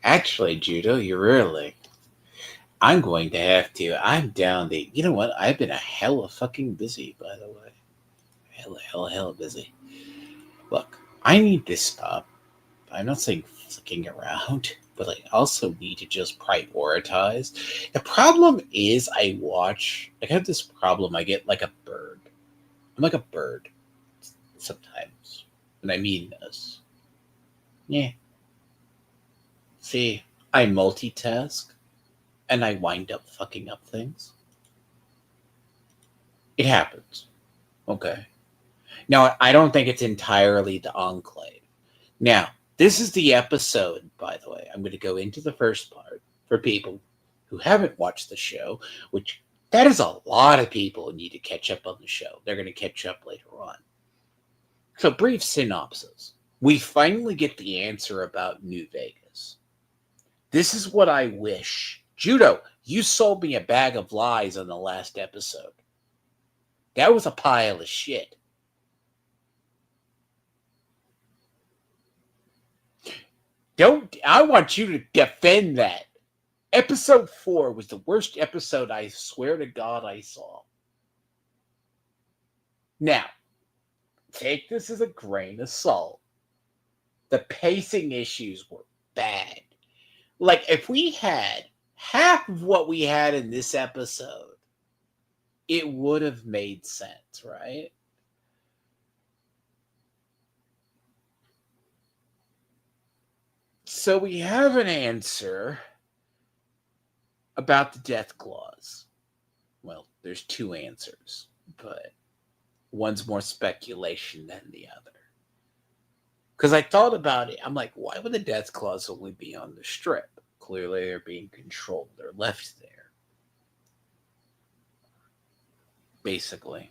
Actually, Judo, you're really. I'm going to have to. I'm down the. You know what? I've been a hella fucking busy, by the way. Hella busy. Look, I need to stop. I'm not saying flicking around, but I also need to just prioritize. The problem is, I have this problem. I get like a bird. I'm like a bird sometimes. And I mean this. Yeah. See, I multitask and I wind up fucking up things. It happens. Okay. Now, I don't think it's entirely the Enclave. Now, this is the episode, by the way. I'm going to go into the first part for people who haven't watched the show, which that is a lot of people who need to catch up on the show. They're going to catch up later on. So, brief synopsis. We finally get the answer about New Vegas. This is what I wish. Judo, you sold me a bag of lies on the last episode. That was a pile of shit. I want you to defend that. Episode 4 was the worst episode I swear to God I saw. Now, take this as a grain of salt. The pacing issues were bad. Like, if we had half of what we had in this episode, it would have made sense, right? So we have an answer about the death clause. Well, there's two answers, but one's more speculation than the other. Because I thought about it. I'm like, why would the death clause only be on the strip? Clearly, they're being controlled. They're left there. Basically.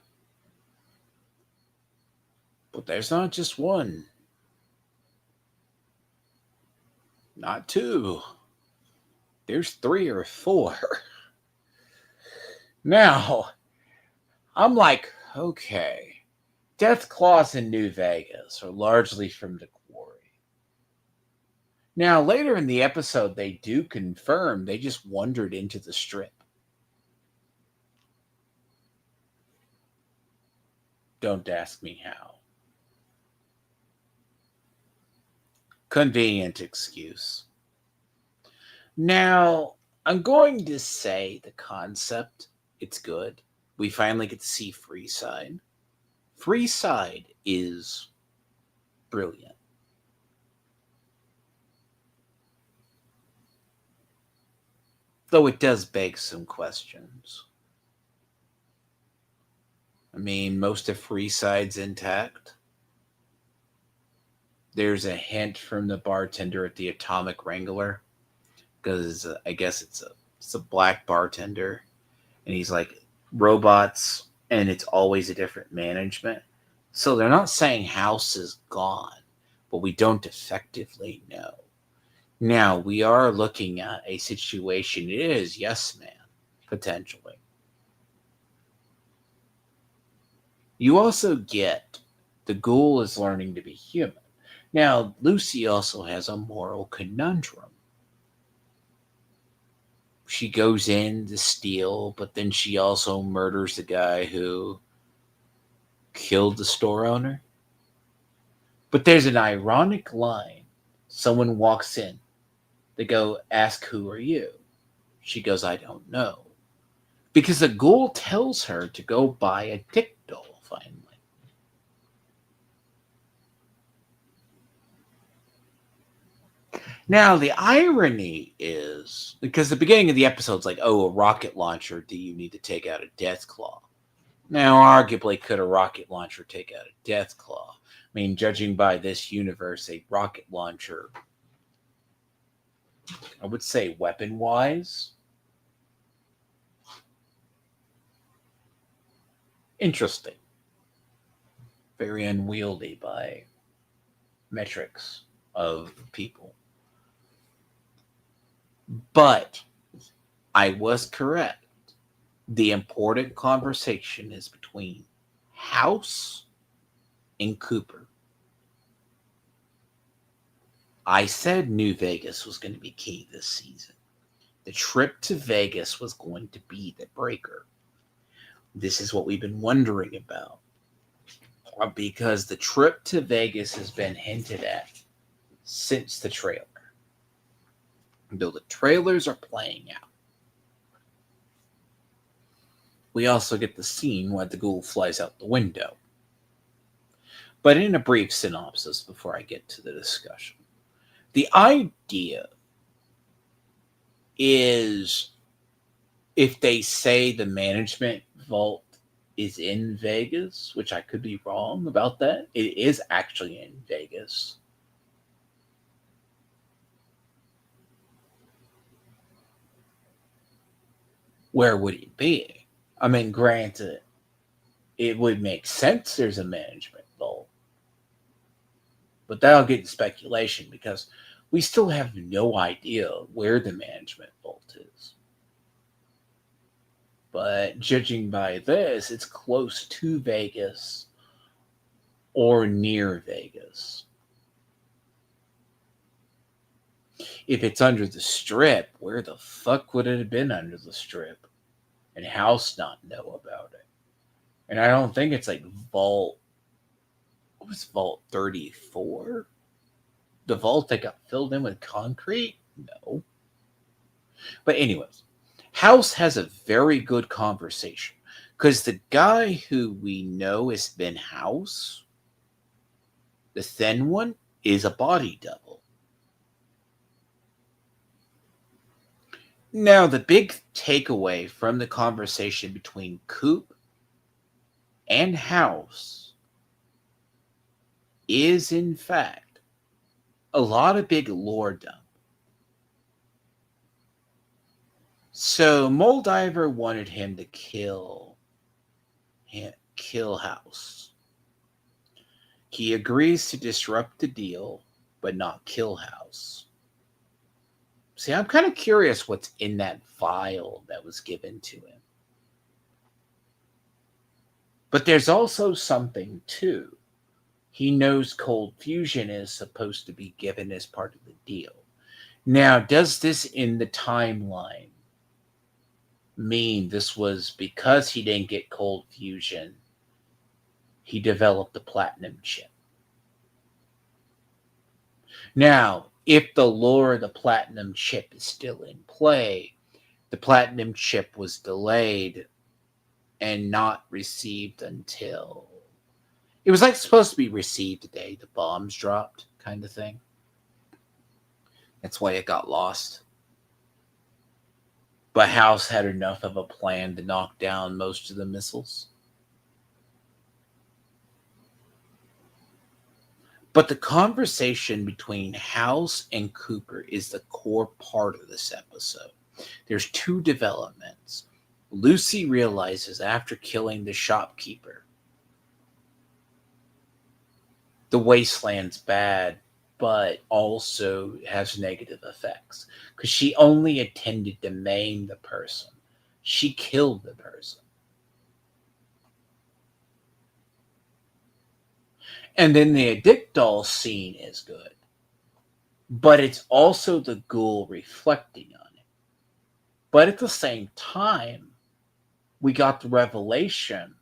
But there's not just one. Not two. There's 3 or 4. Now, I'm like, okay. Death claws in New Vegas are largely from the quarry. Now, later in the episode, they do confirm they just wandered into the strip. Don't ask me how. Convenient excuse. Now, I'm going to say the concept, it's good. We finally get to see Freeside. Freeside is brilliant. Though it does beg some questions. I mean, most of Freeside's intact. There's a hint from the bartender at the Atomic Wrangler, because I guess it's a black bartender, and he's like robots, and it's always a different management. So they're not saying house is gone, but we don't effectively know. Now we are looking at a situation. It is yes man potentially. You also get the ghoul is learning to be human. Now, Lucy also has a moral conundrum. She goes in to steal, but then she also murders the guy who killed the store owner. But there's an ironic line. Someone walks in. They go, ask, who are you? She goes, I don't know. Because the ghoul tells her to go buy a dick doll, finally. Now, the irony is, because the beginning of the episode's like, oh, a rocket launcher, do you need to take out a death claw? Now, arguably, could a rocket launcher take out a death claw? I mean, judging by this universe, a rocket launcher, I would say weapon-wise, interesting. Very unwieldy by metrics of people. But I was correct. The important conversation is between House and Cooper. I said New Vegas was going to be key this season. The trip to Vegas was going to be the breaker. This is what we've been wondering about. Because the trip to Vegas has been hinted at since the trailer. Though the trailers are playing out. We also get the scene where the ghoul flies out the window. But in a brief synopsis before I get to the discussion, the idea is if they say the management vault is in Vegas, which I could be wrong about that, it is actually in Vegas. Where would it be? I mean, granted, it would make sense there's a management vault. But that'll get into speculation because we still have no idea where the management vault is. But judging by this, it's close to Vegas or near Vegas. If it's under the strip, where the fuck would it have been under the strip? And House not know about it? And I don't think it's like Vault. What was Vault 34? The vault that got filled in with concrete? No. But anyways, House has a very good conversation. Because the guy who we know has been House, the thin one, is a body double. Now, the big takeaway from the conversation between Coop and House is, in fact, a lot of big lore dump. So, Moldiver wanted him to kill House. He agrees to disrupt the deal, but not kill House. See, I'm kind of curious what's in that vial that was given to him. But there's also something, too. He knows cold fusion is supposed to be given as part of the deal. Now, does this in the timeline mean this was because he didn't get cold fusion, he developed the platinum chip? Now, if the lore of the platinum chip is still in play, the platinum chip was delayed and not received until... It was like supposed to be received today. The bombs dropped kind of thing. That's why it got lost. But House had enough of a plan to knock down most of the missiles. But the conversation between House and Cooper is the core part of this episode. There's two developments. Lucy realizes after killing the shopkeeper, the wasteland's bad, but also has negative effects. Because she only intended to maim the person. She killed the person. And then the addict doll scene is good. But it's also the ghoul reflecting on it. But at the same time, we got the revelation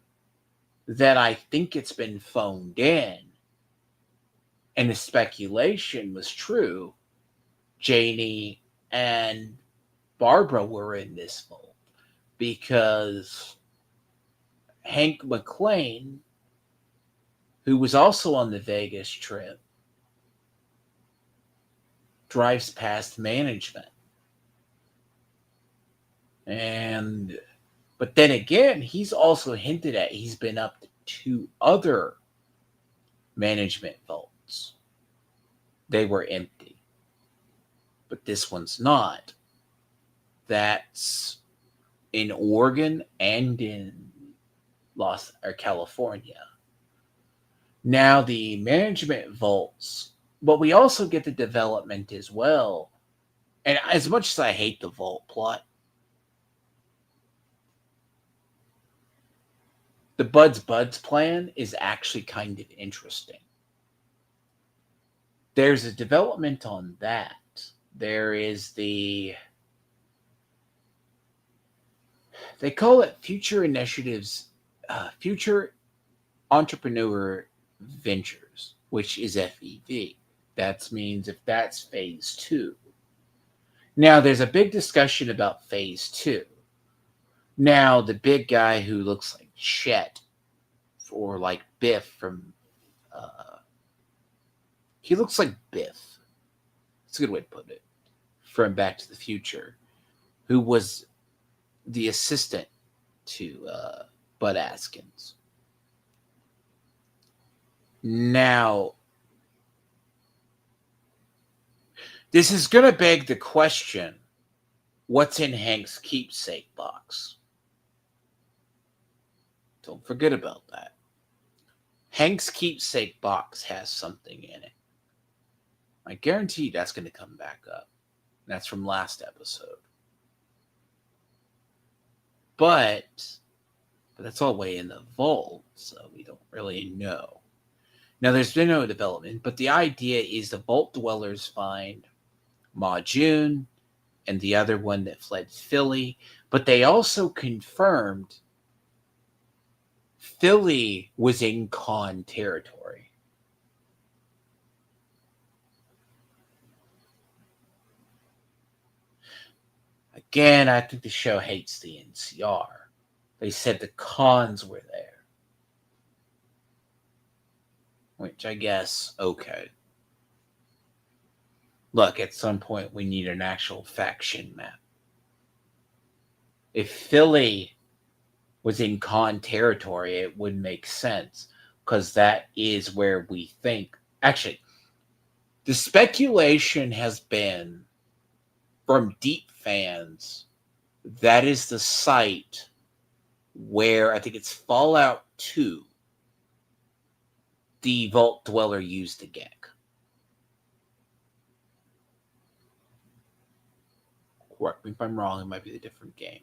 that I think it's been phoned in. And the speculation was true. Janie and Barbara were in this vault. Because Hank McClane, who was also on the Vegas trip, drives past management. But then again, he's also hinted at he's been up to 2 other management vaults. They were empty. But this one's not. That's in Oregon and in California. Now the management vaults, but we also get the development as well. And as much as I hate the vault plot, the Buds plan is actually kind of interesting. there's a development on that. There is they call it Future Initiatives, Future Entrepreneur Ventures, which is FEV. That means if that's phase two. Now, there's a big discussion about phase two. Now, the big guy who looks like Chet or like Biff from, he looks like Biff. It's a good way to put it. From Back to the Future, who was the assistant to Bud Askins. Now, this is going to beg the question, what's in Hank's keepsake box? Don't forget about that. Hank's keepsake box has something in it. I guarantee that's going to come back up. That's from last episode. But that's all way in the vault, so we don't really know. Now, there's been no development, but the idea is the vault dwellers find Ma June and the other one that fled Philly, but they also confirmed Philly was in Khan territory. Again, I think the show hates the NCR. They said the Khans were there. Which I guess, okay. Look, at some point we need an actual faction map. If Philly was in Khan territory, it would make sense. Because that is where we think... Actually, the speculation has been from deep fans, that is the site where, I think it's Fallout 2, the Vault Dweller used the Gek. Correct me if I'm wrong, it might be a different game.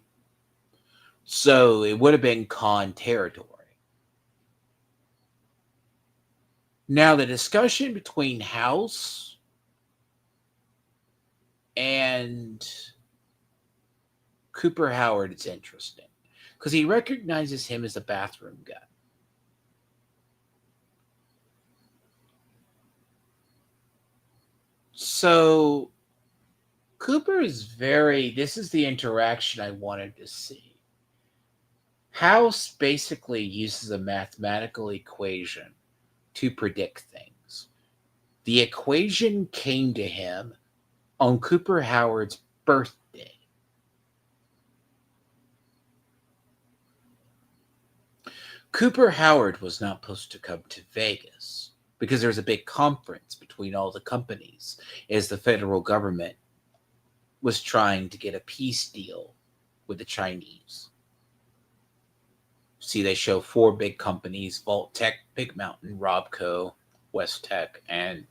So it would have been Khan territory. Now, the discussion between House and Cooper Howard is interesting because he recognizes him as a bathroom guy. So Cooper is this is the interaction I wanted to see. House basically uses a mathematical equation to predict things. The equation came to him on Cooper Howard's birthday. Cooper Howard was not supposed to come to Vegas because there was a big conference between all the companies as the federal government was trying to get a peace deal with the Chinese. See, they show 4 big companies: Vault Tech, Big Mountain, Robco, West Tech, and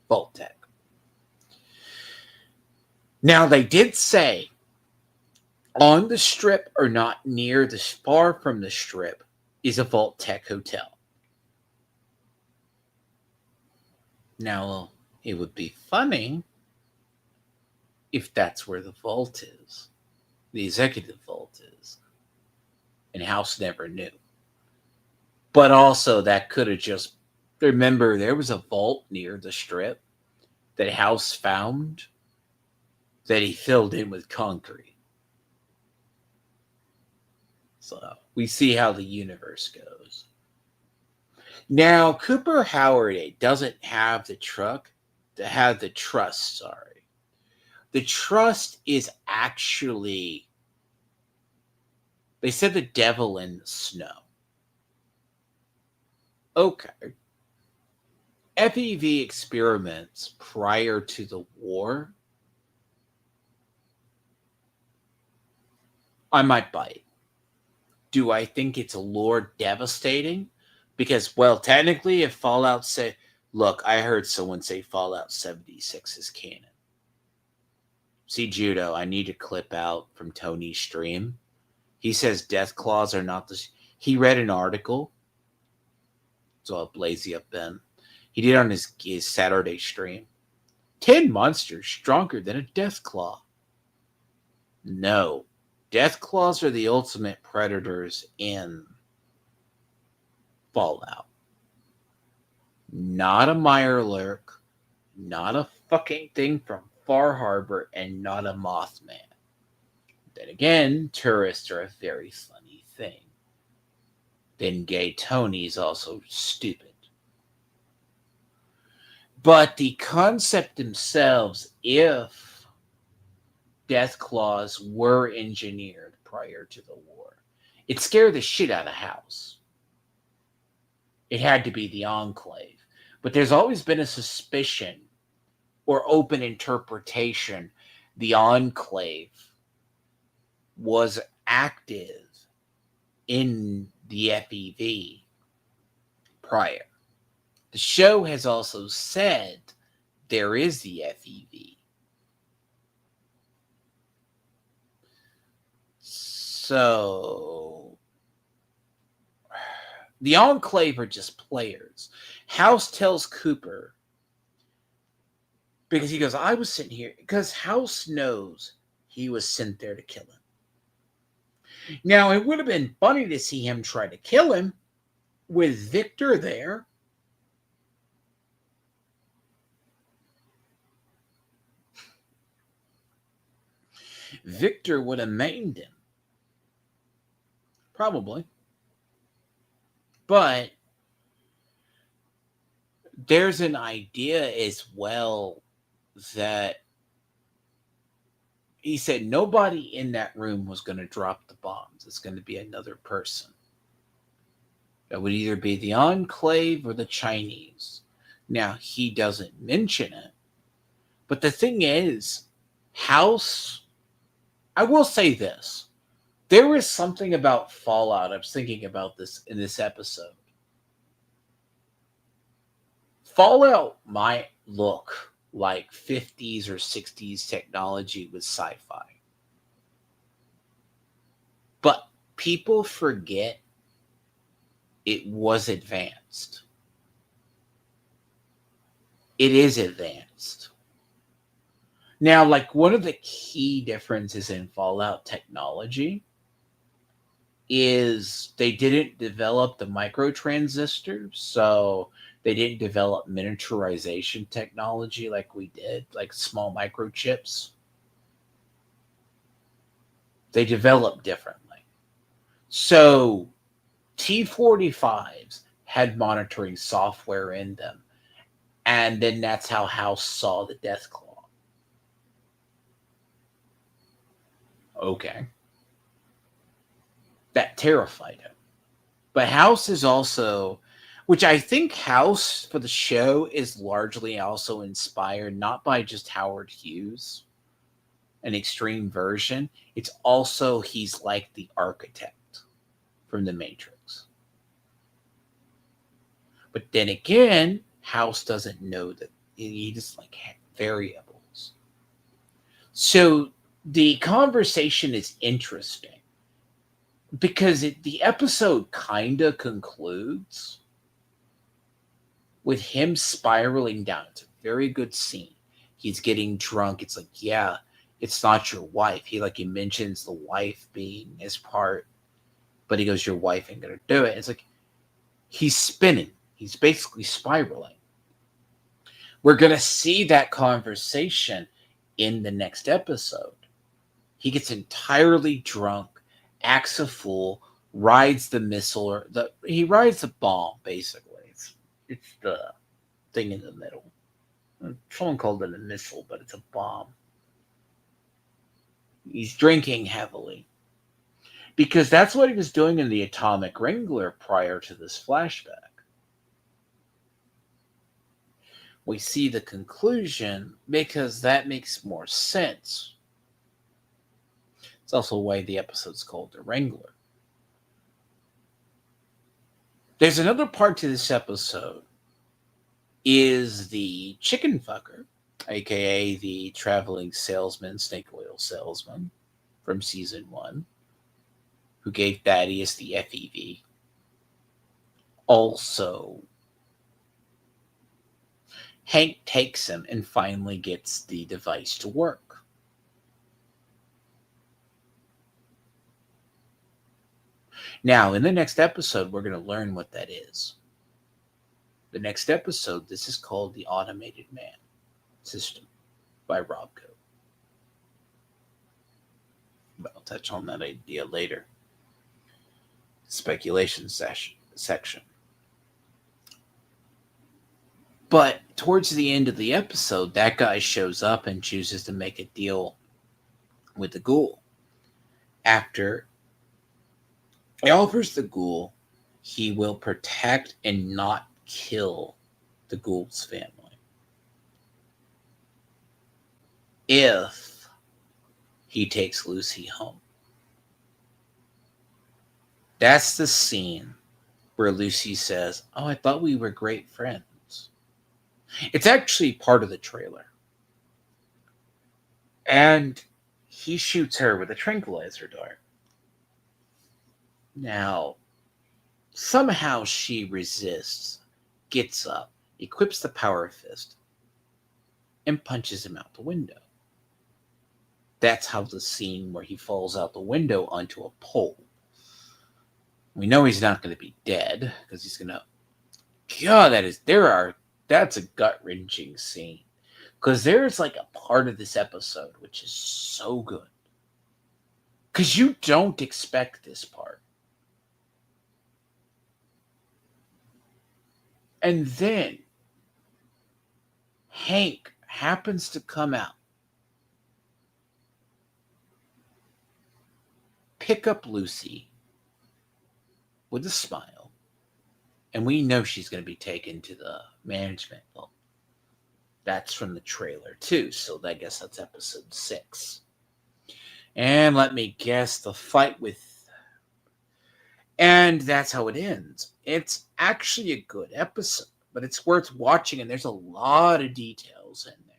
Vault Tech. Now, they did say on the strip or not near the far from the strip is a Vault Tech hotel. Now, it would be funny if that's where the vault is, the executive vault is, and House never knew. But also, that could have just... Remember, there was a vault near the strip that House found that he filled in with concrete. So, we see how the universe goes. Now, Cooper Howard doesn't have the trust, sorry. The trust is actually... They said the devil in the snow. Okay. FEV experiments prior to the war, I might buy it. Do I think it's lore devastating? Because, well, technically, if Fallout say... Look, I heard someone say Fallout 76 is canon. See, Judo, I need to clip out from Tony's stream. He says death claws are not the... He read an article. So I'll blaze you up then. He did on his Saturday stream. 10 monsters stronger than a death claw. No. Death claws are the ultimate predators in Fallout. Not a Mirelurk, not a fucking thing from Far Harbor, and not a Mothman. Then again, tourists are a very funny thing. Then gay Tony's also stupid. But the concept themselves, if death claws were engineered prior to the war, it scared the shit out of House. It had to be the Enclave. But there's always been a suspicion or open interpretation the Enclave was active in the FEV prior. The show has also said there is the FEV. So the Enclave are just players. House tells Cooper, because he goes, I was sitting here, because House knows he was sent there to kill him. Now, it would have been funny to see him try to kill him with Victor there. Victor would have maimed him. Probably. But there's an idea as well that he said nobody in that room was going to drop the bombs. It's going to be another person. It would either be the Enclave or the Chinese. Now, he doesn't mention it. But the thing is, House, I will say this. There is something about Fallout. I was thinking about this in this episode. Fallout might look like 50s or 60s technology with sci-fi. But people forget it was advanced. It is advanced. Now, like one of the key differences in Fallout technology is they didn't develop the microtransistors, so they didn't develop miniaturization technology like we did, like small microchips. They developed differently. So T-45s had monitoring software in them, and then that's how House saw the Deathclaw. Okay. That terrified him. But House is also, which I think House for the show is largely also inspired not by just Howard Hughes, an extreme version. It's also he's like the architect from The Matrix. But then again, House doesn't know that he just like variables. So the conversation is interesting because the episode kind of concludes with him spiraling down. It's a very good scene. He's getting drunk. It's like, yeah, it's not your wife. He mentions the wife being his part, but he goes, your wife ain't gonna do it. It's like he's spinning. He's basically spiraling. We're gonna see that conversation in the next episode. He gets entirely drunk, acts a fool, rides the missile, or he rides the bomb, basically. It's the thing in the middle. Someone called it a missile, but it's a bomb. He's drinking heavily. Because that's what he was doing in the Atomic Wrangler prior to this flashback. We see the conclusion because that makes more sense. It's also why the episode's called The Wrangler. There's another part to this episode is the chicken fucker, aka the traveling salesman, snake oil salesman from season 1, who gave Thaddeus the FEV. Also Hank takes him and finally gets the device to work. Now, in the next episode, we're going to learn what that is. The next episode, this is called the Automated Man System by Robco. But I'll touch on that idea later. Speculation section. But towards the end of the episode, that guy shows up and chooses to make a deal with the ghoul. After he offers the ghoul, he will protect and not kill the ghoul's family if he takes Lucy home. That's the scene where Lucy says, "Oh, I thought we were great friends." It's actually part of the trailer. And he shoots her with a tranquilizer dart. Now, somehow she resists, gets up, equips the power fist, and punches him out the window. That's how the scene where he falls out the window onto a pole. We know he's not going to be dead because he's going to. God, that's a gut-wrenching scene. Because there's like a part of this episode which is so good. Because you don't expect this part. And then Hank happens to come out, pick up Lucy with a smile, and we know she's going to be taken to the management vault. That's from the trailer too, so I guess that's episode 6. And let me guess, the fight with... And that's how it ends. It's actually a good episode, but it's worth watching, and there's a lot of details in there.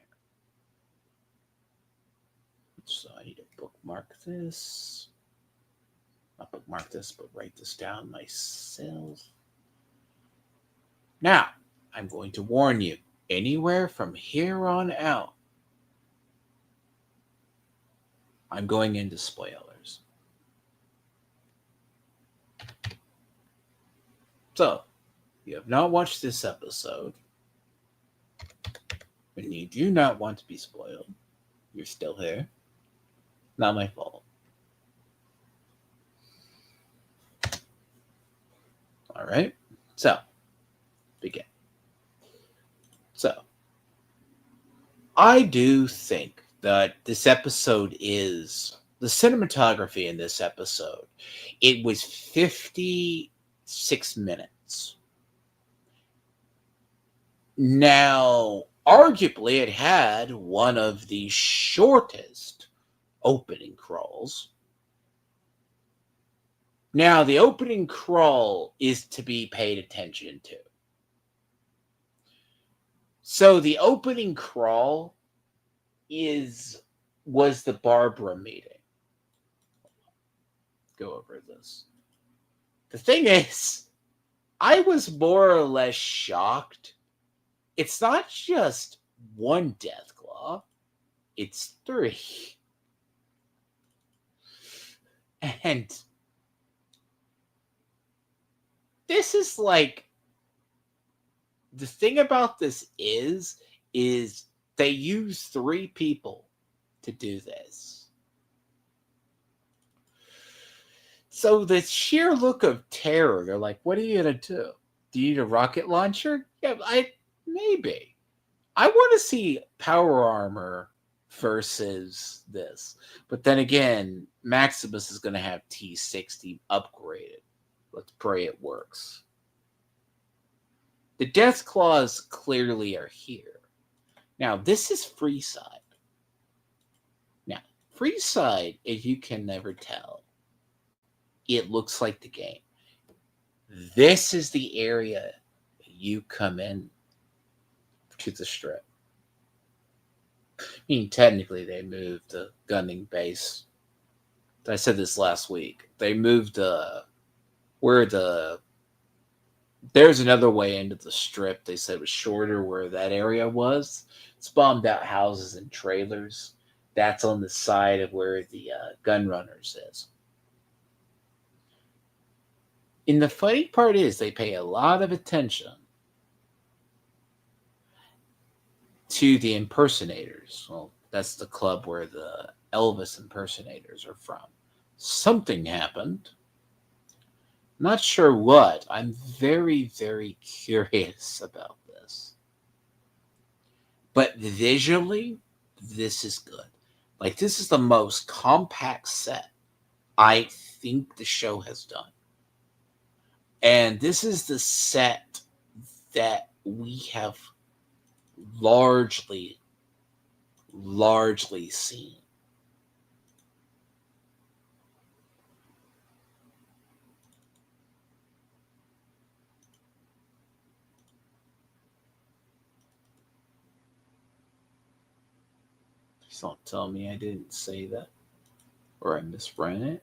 So I need to bookmark this. Not bookmark this, but write this down myself. Now, I'm going to warn you, anywhere from here on out, I'm going into spoilers. So, if you have not watched this episode, and you do not want to be spoiled, you're still here. Not my fault. All right, so begin. So, I do think that this episode is the cinematography in this episode. It was 56 minutes. Now, arguably, it had one of the shortest opening crawls. Now, the opening crawl is to be paid attention to. So the opening crawl was the Barbara meeting. Go over this. The thing is, I was more or less shocked. It's not just one Deathclaw, it's 3. And this is like, the thing about this is they use 3 people to do this. So the sheer look of terror, they're like, what are you going to do? Do you need a rocket launcher? Yeah, maybe. I want to see power armor versus this. But then again, Maximus is going to have T60 upgraded. Let's pray it works. The Deathclaws clearly are here. Now, this is Freeside. Now, Freeside, if you can never tell, it looks like the game. This is the area you come in to the strip. I mean, technically, they moved the gunning base. I said this last week. They moved where the There's another way into the strip. They said it was shorter where that area was. It's bombed out houses and trailers. That's on the side of where the gun runners is. And the funny part is they pay a lot of attention to the impersonators. Well, that's the club where the Elvis impersonators are from. Something happened. Not sure what. I'm very, very curious about this. But visually, this is good. Like, this is the most compact set I think the show has done. And this is the set that we have largely, largely seen. Please don't tell me I didn't say that or I misread it.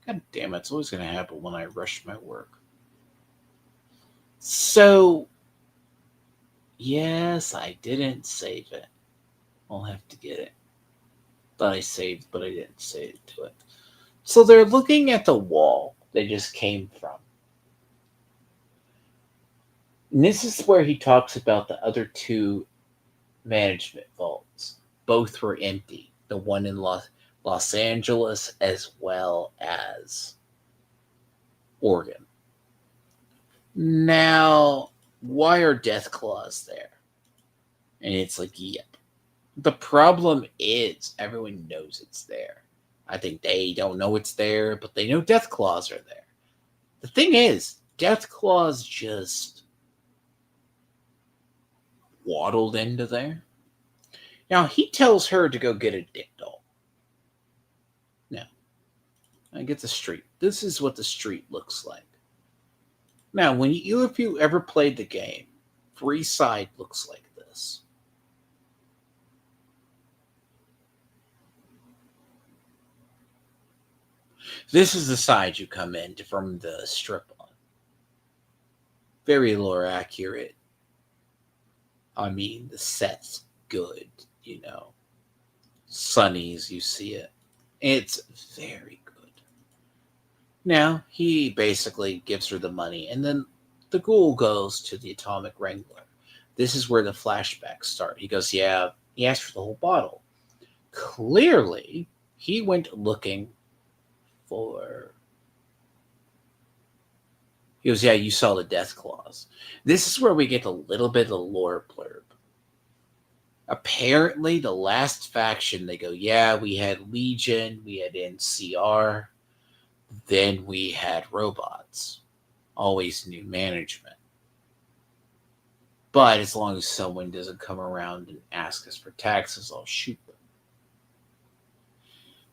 God damn it, it's always going to happen when I rush my work. So, yes, I didn't save it. I'll have to get it. Thought I saved, but I didn't save it to it. So they're looking at the wall they just came from. And this is where he talks about the other two management vaults. Both were empty. The one in Los Angeles as well as Oregon. Now, why are death claws there? And it's like, yep. The problem is everyone knows it's there. I think they don't know it's there, but they know death claws are there. The thing is, death claws just waddled into there. Now, he tells her to go get a dick doll. Now, I get the street. This is what the street looks like. Now, if you ever played the game, Freeside looks like this. This is the side you come in from the strip on. Very lore accurate. I mean, the set's good, you know. Sunny's, you see it. It's very good. Now, he basically gives her the money, and then the ghoul goes to the Atomic Wrangler. This is where the flashbacks start. He goes, yeah, he asked for the whole bottle. Clearly, he went looking for... He goes, yeah, you saw the death claws. This is where we get a little bit of the lore blurb. Apparently, the last faction, they go, yeah, we had Legion, we had NCR, then we had robots. Always new management. But as long as someone doesn't come around and ask us for taxes, I'll shoot them.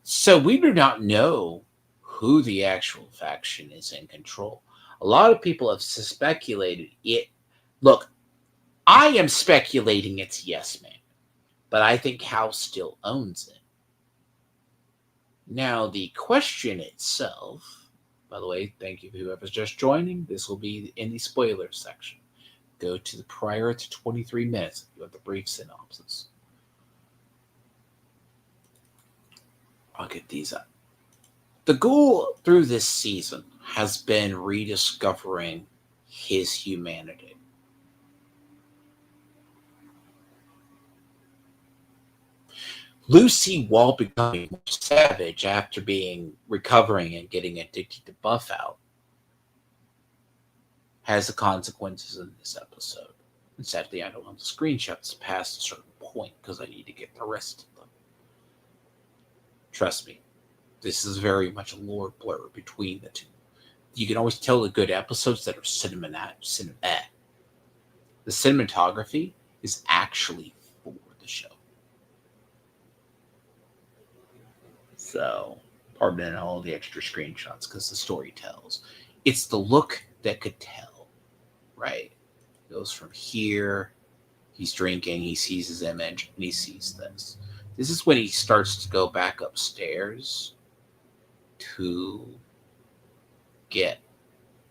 So we do not know who the actual faction is in control. A lot of people have speculated it. Look, I am speculating it's Yes Man, but I think House still owns it. Now, the question itself, by the way, thank you to whoever's just joining. This will be in the spoiler section. Go to the prior to 23 minutes if you have the brief synopsis. I'll get these up. The ghoul through this season has been rediscovering his humanity. Lucy, while becoming more savage after recovering and getting addicted to buff out, has the consequences in this episode. And sadly, I don't have the screenshots past a certain point because I need to get the rest of them. Trust me, this is very much a lore blur between the two. You can always tell the good episodes that are cinematic. The cinematography is actually for the show. So, pardon all the extra screenshots because the story tells. It's the look that could tell, right? It goes from here, he's drinking, he sees his image, and he sees this. This is when he starts to go back upstairs to get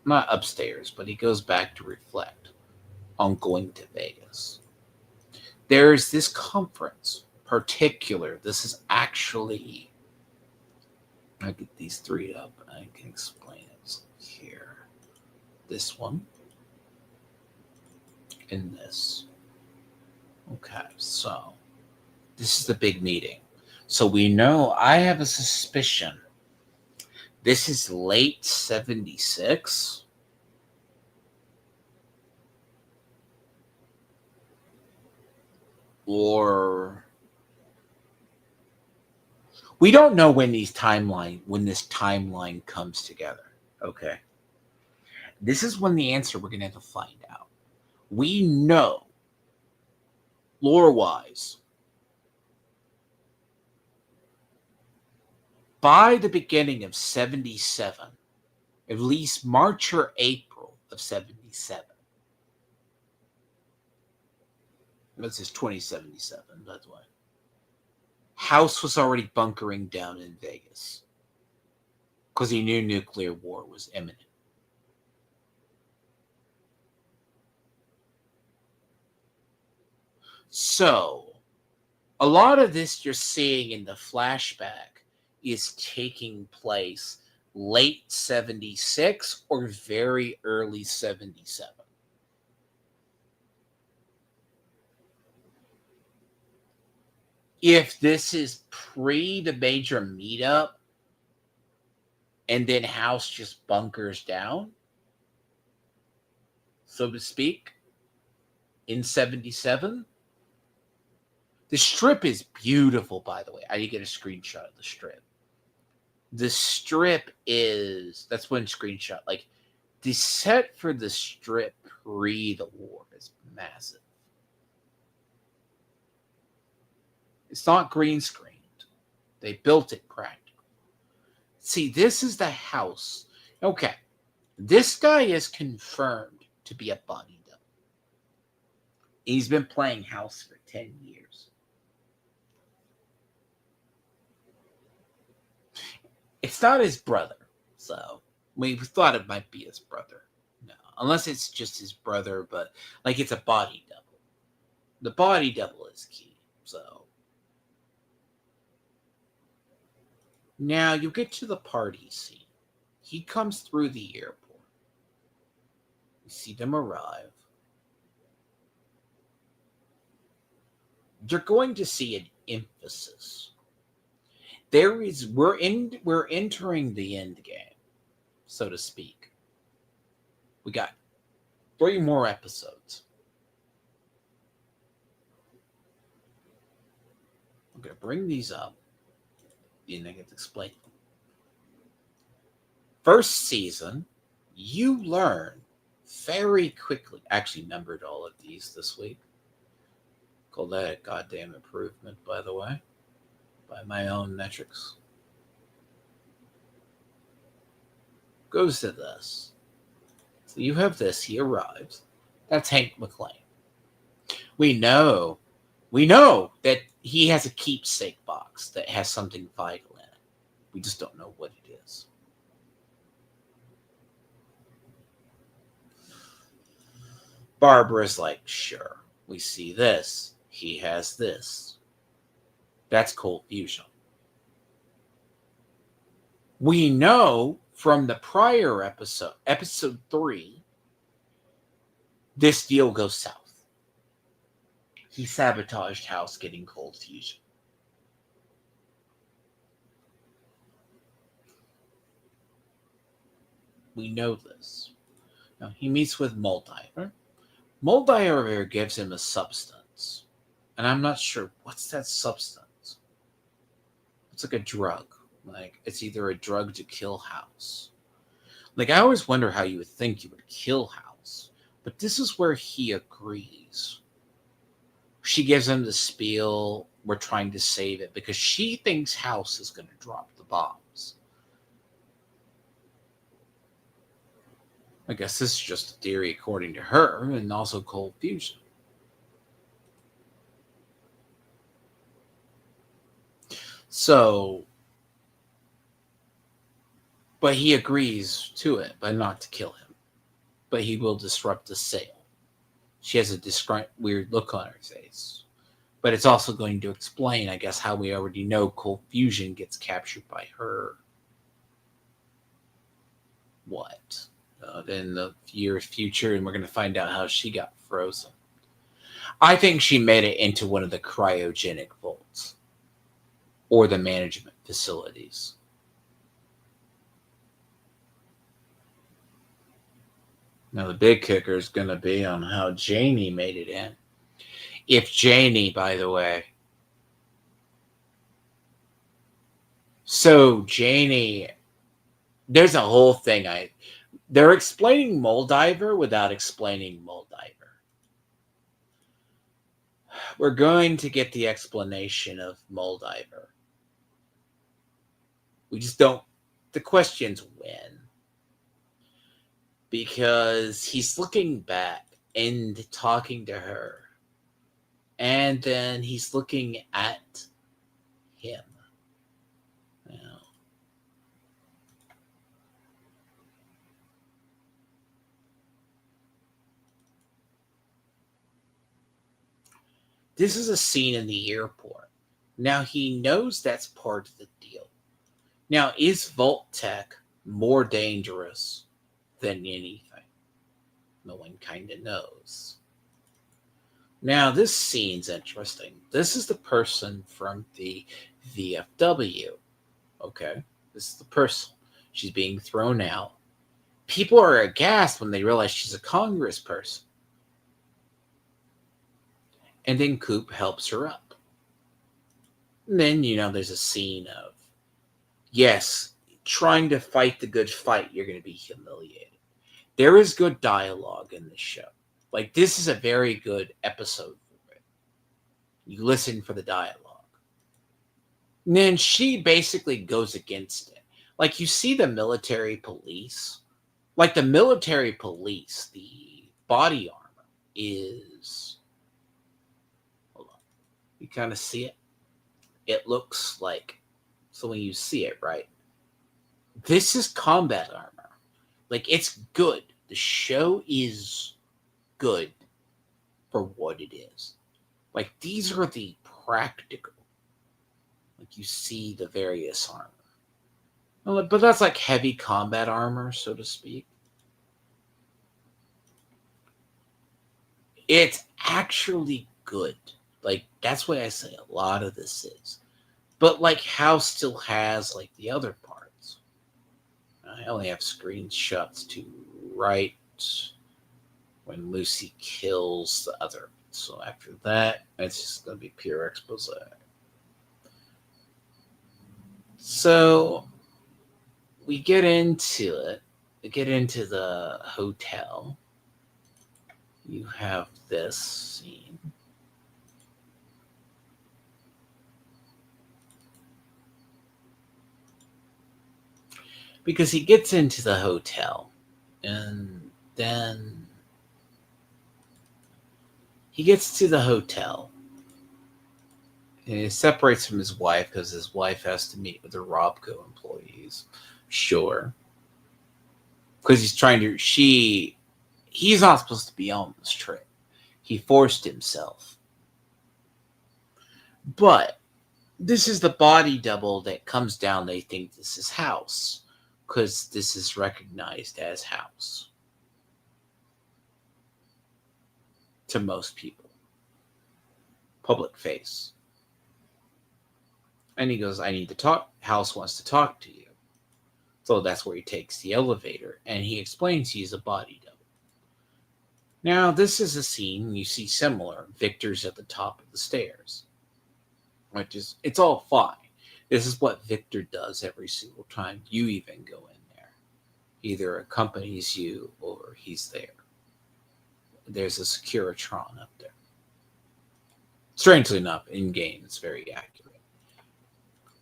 not upstairs, but he goes back to reflect on going to Vegas. There's this conference, particular. This is actually, I get these three up. I can explain it here. This one and this. Okay, so this is the big meeting. So we know, I have a suspicion this is late 76. Or we don't know when this timeline comes together. Okay. This is when the answer we're going to have to find out. We know, lore-wise, by the beginning of 77, at least March or April of 77. This is 2077, that's why. House was already bunkering down in Vegas because he knew nuclear war was imminent. So, a lot of this you're seeing in the flashback is taking place late 76 or very early 77. If this is pre the major meetup and then House just bunkers down, so to speak, in 77. The strip is beautiful, by the way. I need to get a screenshot of the strip. The strip is, that's one screenshot. Like, the set for the strip pre the war is massive. It's not green screened. They built it practical. See, this is the house. Okay. This guy is confirmed to be a body double. He's been playing House for 10 years. It's not his brother, so we thought it might be his brother. No, unless it's just his brother, but like it's a body double. The body double is key, so. Now you get to the party scene. He comes through the airport. You see them arrive. You're going to see an emphasis. We're entering the end game, so to speak. We got 3 more episodes. I'm going to bring these up, and I get to explain them. First season, you learn very quickly. Actually numbered all of these this week. Call that a goddamn improvement, by the way, by my own metrics. Goes to this. So you have this. He arrives. That's Hank McClane. We know that he has a keepsake box that has something vital in it. We just don't know what it is. Barbara's like, sure, we see this. He has this. That's cold fusion. We know from the prior episode 3, this deal goes south. He sabotaged House getting cold fusion. We know this. Now, he meets with Moldiver. Moldiver gives him a substance. And I'm not sure, what's that substance? It's like a drug. Like, it's either a drug to kill House. Like, I always wonder how you would think you would kill House. But this is where he agrees. She gives him the spiel, we're trying to save it, because she thinks House is going to drop the bombs. I guess this is just a theory according to her, and also cold fusion. So, but he agrees to it, but not to kill him. but he will disrupt the sale. She has a weird look on her face. But it's also going to explain, I guess, how we already know Cold Fusion gets captured by her. What? In the year's future, and we're going to find out how she got frozen. I think she made it into one of the cryogenic vaults or the management facilities. Now, the big kicker is going to be on how Janie made it in. If Janie, by the way. So, Janie, there's a whole thing. They're explaining Moldiver without explaining Moldiver. We're going to get the explanation of Moldiver. We just don't. The question's when. Because he's looking back and talking to her. And then he's looking at him. Now, this is a scene in the airport. Now, he knows that's part of the deal. Now, is Vault Tech more dangerous than anything? No one kind of knows. Now, this scene's interesting. This is the person from the VFW. Okay? This is the person. She's being thrown out. People are aghast when they realize she's a congressperson. And then Coop helps her up. And then, there's a scene of, yes, trying to fight the good fight, you're going to be humiliated. There is good dialogue in this show. Like, this is a very good episode for it. You listen for the dialogue. And then she basically goes against it. Like, you see the military police. Like, the military police, the body armor is... Hold on. You kind of see it? It looks like... So when you see it, right? This is combat armor. Like, it's good. The show is good for what it is. Like, these are the practical. Like, you see the various armor. But that's like heavy combat armor, so to speak. It's actually good. Like, that's why I say a lot of this is. But, like, House still has, like, the other parts. I only have screenshots to write when Lucy kills the other. So after that, it's just going to be pure expose. So we get into it. We get into the hotel. You have this scene. Because he gets into the hotel, and then he gets to the hotel, and he separates from his wife because his wife has to meet with the Robco employees. Sure. Because he's not supposed to be on this trip. He forced himself. But this is the body double that comes down. They think this is House. Because this is recognized as House to most people. Public face. And he goes, I need to talk. House wants to talk to you. So that's where he takes the elevator. And he explains he's a body double. Now, this is a scene you see similar. Victor's at the top of the stairs. Which is, it's all fine. This is what Victor does every single time you even go in there. Either accompanies you or he's there. There's a Securitron up there. Strangely enough, in-game, it's very accurate.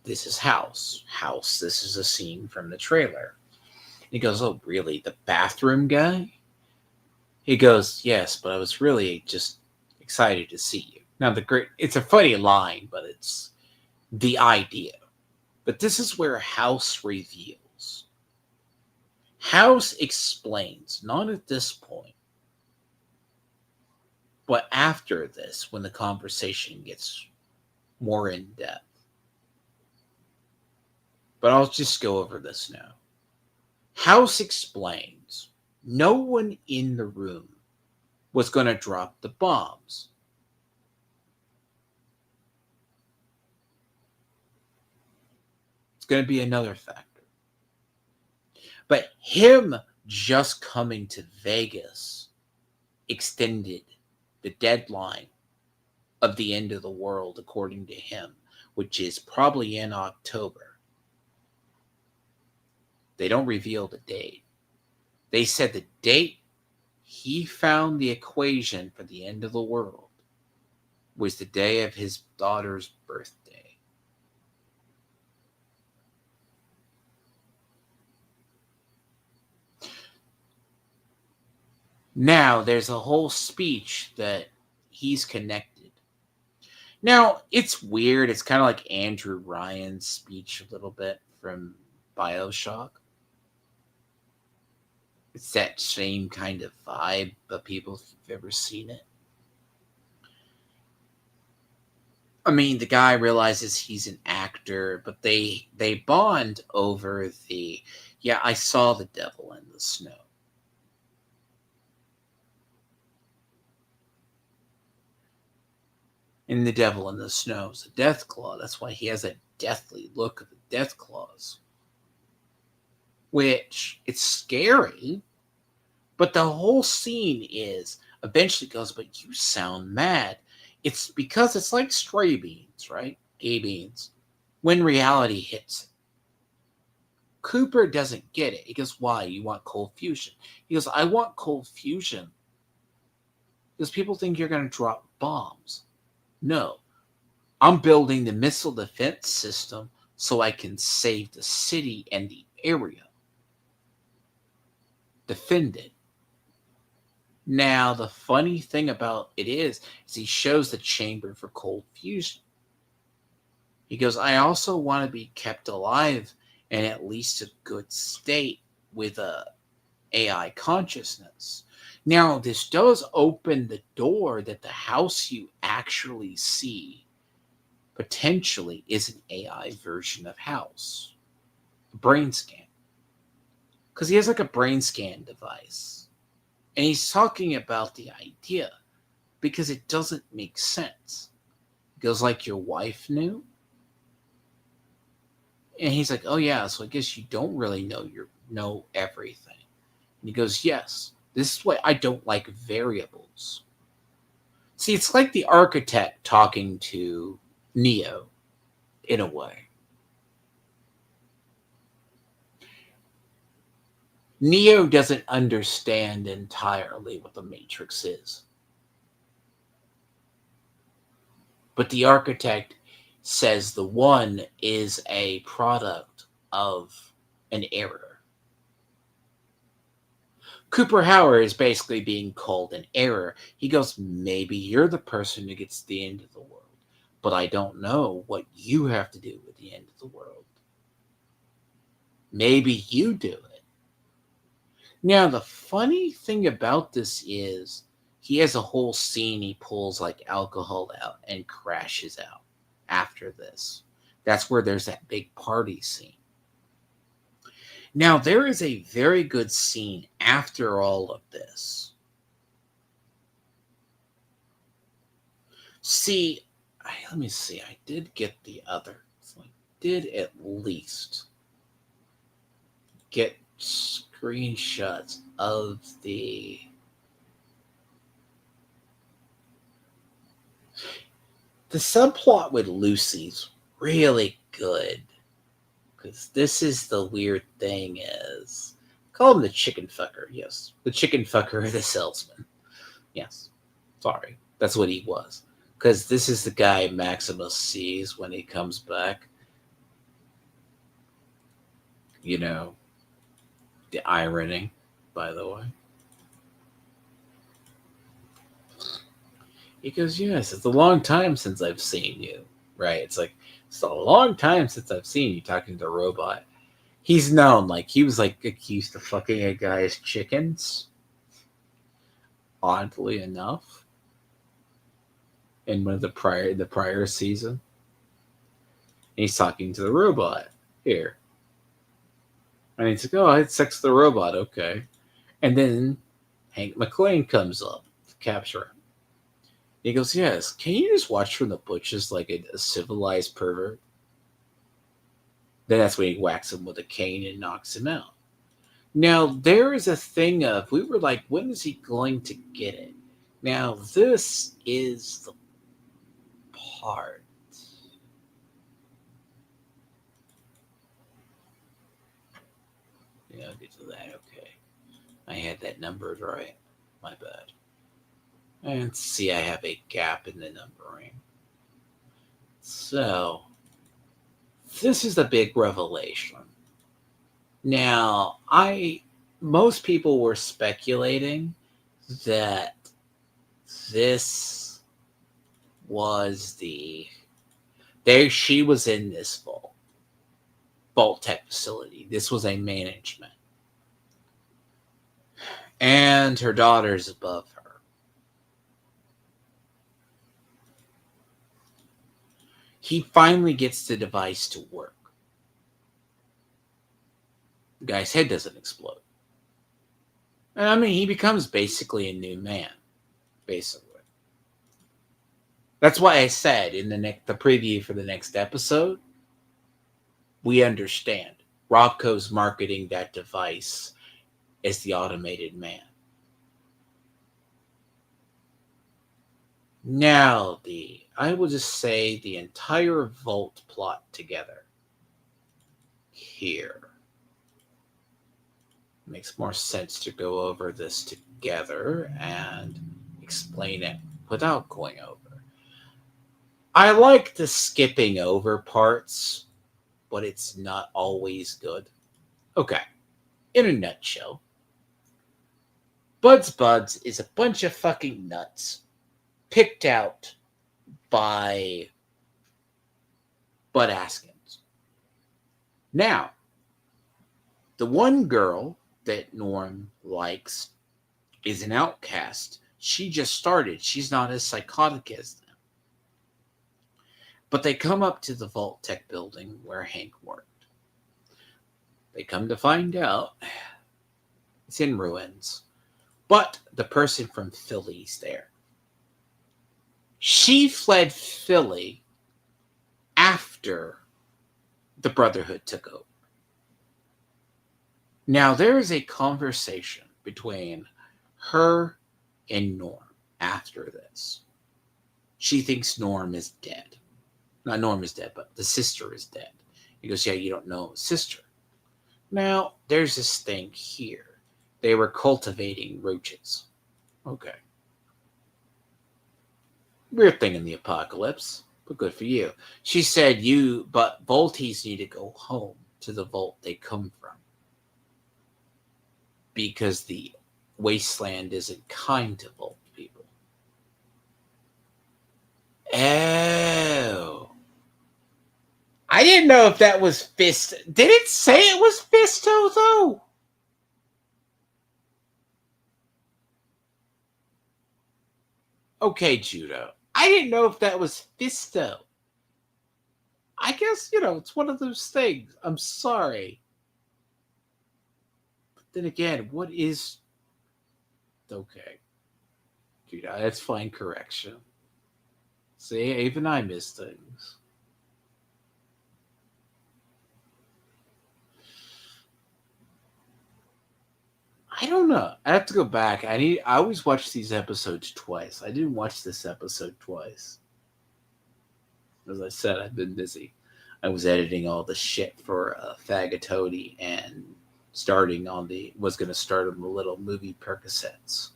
This is House. House, this is a scene from the trailer. He goes, oh, really? The bathroom guy? He goes, yes, but I was really just excited to see you. Now, it's a funny line, but it's the idea. But this is where House reveals. House explains, not at this point, but after this, when the conversation gets more in depth. But I'll just go over this now. House explains no one in the room was going to drop the bombs. It's going to be another factor. But him just coming to Vegas extended the deadline of the end of the world, according to him, which is probably in October. They don't reveal the date. They said the date he found the equation for the end of the world was the day of his daughter's birthday. Now, there's a whole speech that he's connected. Now, it's weird. It's kind of like Andrew Ryan's speech a little bit from BioShock. It's that same kind of vibe, but people, if you've ever seen it. I mean, the guy realizes he's an actor, but they bond over the, yeah, I saw the devil in the snow. And the devil in the snow is a death claw. That's why he has a deathly look of the death claws. Which, it's scary, but the whole scene is, eventually goes, but you sound mad. It's because it's like stray beans, right? Gay beans. When reality hits it. Cooper doesn't get it. He goes, why? You want cold fusion? He goes, I want cold fusion because people think you're going to drop bombs. No. I'm building the missile defense system so I can save the city and the area. Defend it. Now, the funny thing about it is he shows the chamber for cold fusion. He goes, I also want to be kept alive in at least a good state with a AI consciousness. Now, this does open the door that the house you actually see potentially is an AI version of House. A brain scan. Because he has like a brain scan device. And he's talking about the idea because it doesn't make sense. He goes, like, your wife knew? And he's like, oh yeah, so I guess you don't really know everything. And he goes, yes, this is why I don't like variables. See, it's like the architect talking to Neo, in a way. Neo doesn't understand entirely what the Matrix is. But the architect says the one is a product of an error. Cooper Howard is basically being called an error. He goes, maybe you're the person who gets to the end of the world, but I don't know what you have to do with the end of the world. Maybe you do it. Now, the funny thing about this is he has a whole scene he pulls like alcohol out and crashes out after this. That's where there's that big party scene. Now, there is a very good scene after all of this. See, let me see. I did get the other. So I did at least get screenshots of the subplot with Lucy's really good. Because this is the weird thing is, call him the chicken fucker. Yes, the chicken fucker or the salesman. Yes, sorry, that's what he was. Because this is the guy Maximus sees when he comes back. You know, the irony, by the way. He goes, yes, it's a long time since I've seen you. Right? It's like, it's a long time since I've seen you talking to the robot. He's known, like, he was, like, accused of fucking a guy's chickens, oddly enough, in one of the prior season. And he's talking to the robot here. And he's like, oh, I had sex with the robot, okay. And then Hank McClane comes up to capture him. He goes, yes, can you just watch from the bushes like a civilized pervert? Then that's when he whacks him with a cane and knocks him out. Now, there is a thing of, we were like, when is he going to get it? Now, this is the part. Yeah, I'll get to that, okay. I had that numbered right. My bad. And see, I have a gap in the numbering. So, this is the big revelation. Now, most people were speculating that this was she was in this Vault Tech facility. This was a management. And her daughter's above her. He finally gets the device to work. The guy's head doesn't explode. And I mean, he becomes basically a new man. Basically. That's why I said in the preview for the next episode, we understand. Robco's marketing that device as the automated man. Now, I will just say the entire Vault plot together here. Makes more sense to go over this together and explain it without going over. I like the skipping over parts, but it's not always good. Okay, in a nutshell, bBut is a bunch of fucking nuts picked out by Bud Askins. Now, the one girl that Norm likes is an outcast. She just started. She's not as psychotic as them. But they come up to the Vault Tech building where Hank worked. They come to find out it's in ruins. But the person from Philly's there. She fled Philly after the Brotherhood took over. Now, there is a conversation between her and Norm after this. She thinks Norm is dead. Not Norm is dead, but the sister is dead. He goes, yeah, you don't know his sister. Now, there's this thing here. They were cultivating roaches. Okay. Weird thing in the apocalypse, but good for you. She said, but Volties need to go home to the vault they come from. Because the wasteland isn't kind to Vault people. Oh. I didn't know if that was Fisto. Did it say it was Fisto, though? Okay, Judo. I didn't know if that was Fisto. I guess, it's one of those things. I'm sorry. But then again, what is... Okay. Judo, that's fine correction. See, even I miss things. I don't know. I have to go back. I always watch these episodes twice. I didn't watch this episode twice. As I said, I've been busy. I was editing all the shit for Fagatodi and was going to start on the little movie Percocets.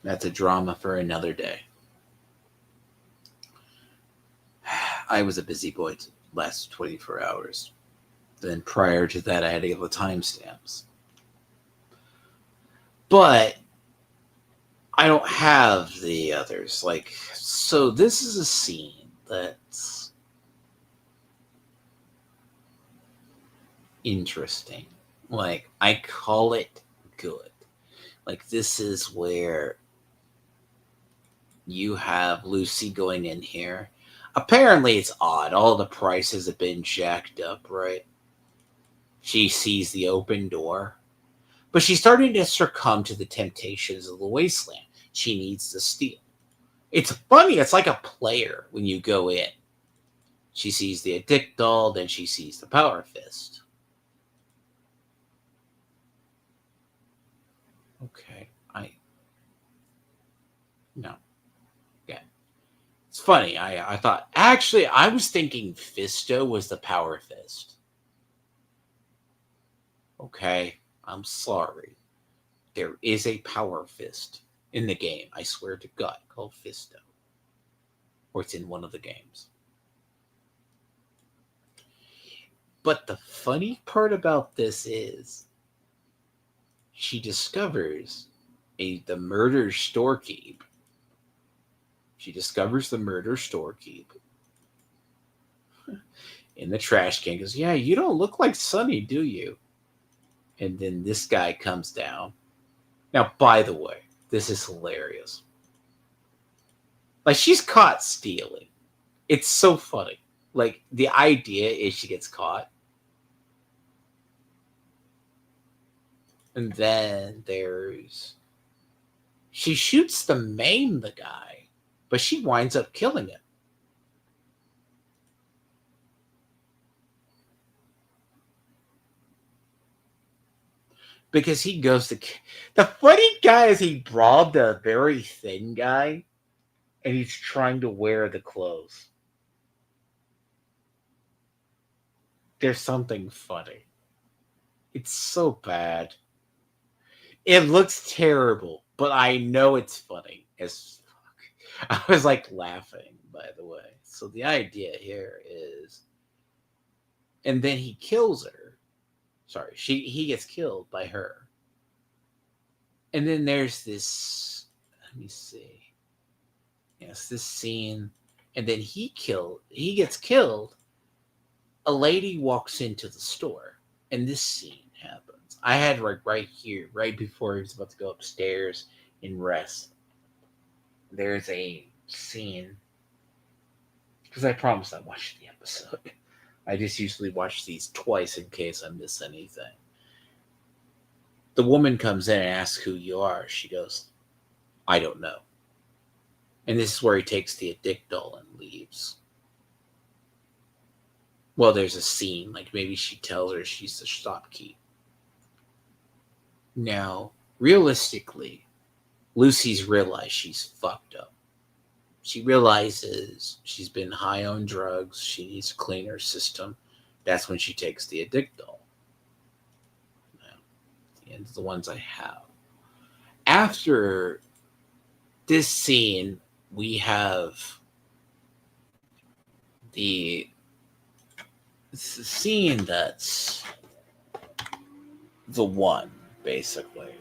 That's a drama for another day. I was a busy boy last 24 hours. Then prior to that, I had to get the timestamps. But I don't have the others. Like, so this is a scene that's interesting. Like, I call it good. Like, this is where you have Lucy going in here. Apparently, it's odd. All the prices have been jacked up, right? She sees the open door, but she's starting to succumb to the temptations of the wasteland. She needs to steal. It's funny. It's like a player when you go in. She sees the addict doll, then she sees the power fist. Okay, no, yeah. It's funny. I thought actually I was thinking Fisto was the power fist. Okay, I'm sorry. There is a power fist in the game. I swear to God, called Fisto, or it's in one of the games. But the funny part about this is she discovers the murder storekeep. She discovers the murder storekeep in the trash can. Goes, yeah, you don't look like Sonny, do you? And then this guy comes down. Now, by the way, this is hilarious. Like, she's caught stealing. It's so funny. Like, the idea is she gets caught. And then she shoots to maim the guy, but she winds up killing him. Because he goes to. The funny guy is he robbed a very thin guy, and he's trying to wear the clothes. There's something funny. It's so bad. It looks terrible, but I know it's funny as fuck. I was like laughing, by the way. So the idea here is, and then he kills her. Sorry, he gets killed by her. And then there's this. Let me see. Yes, this scene, and then he gets killed. A lady walks into the store, and this scene happens. I had right here, right before he was about to go upstairs and rest. There's a scene because I promised I watched the episode. I just usually watch these twice in case I miss anything. The woman comes in and asks who you are. She goes, I don't know. And this is where he takes the addict doll and leaves. Well, there's a scene, like maybe she tells her she's the shopkeep. Now, realistically, Lucy's realized she's fucked up. She realizes she's been high on drugs. She needs to clean her system. That's when she takes the addict doll. Now, the end of the ones I have. After this scene, we have the scene that's the one, basically.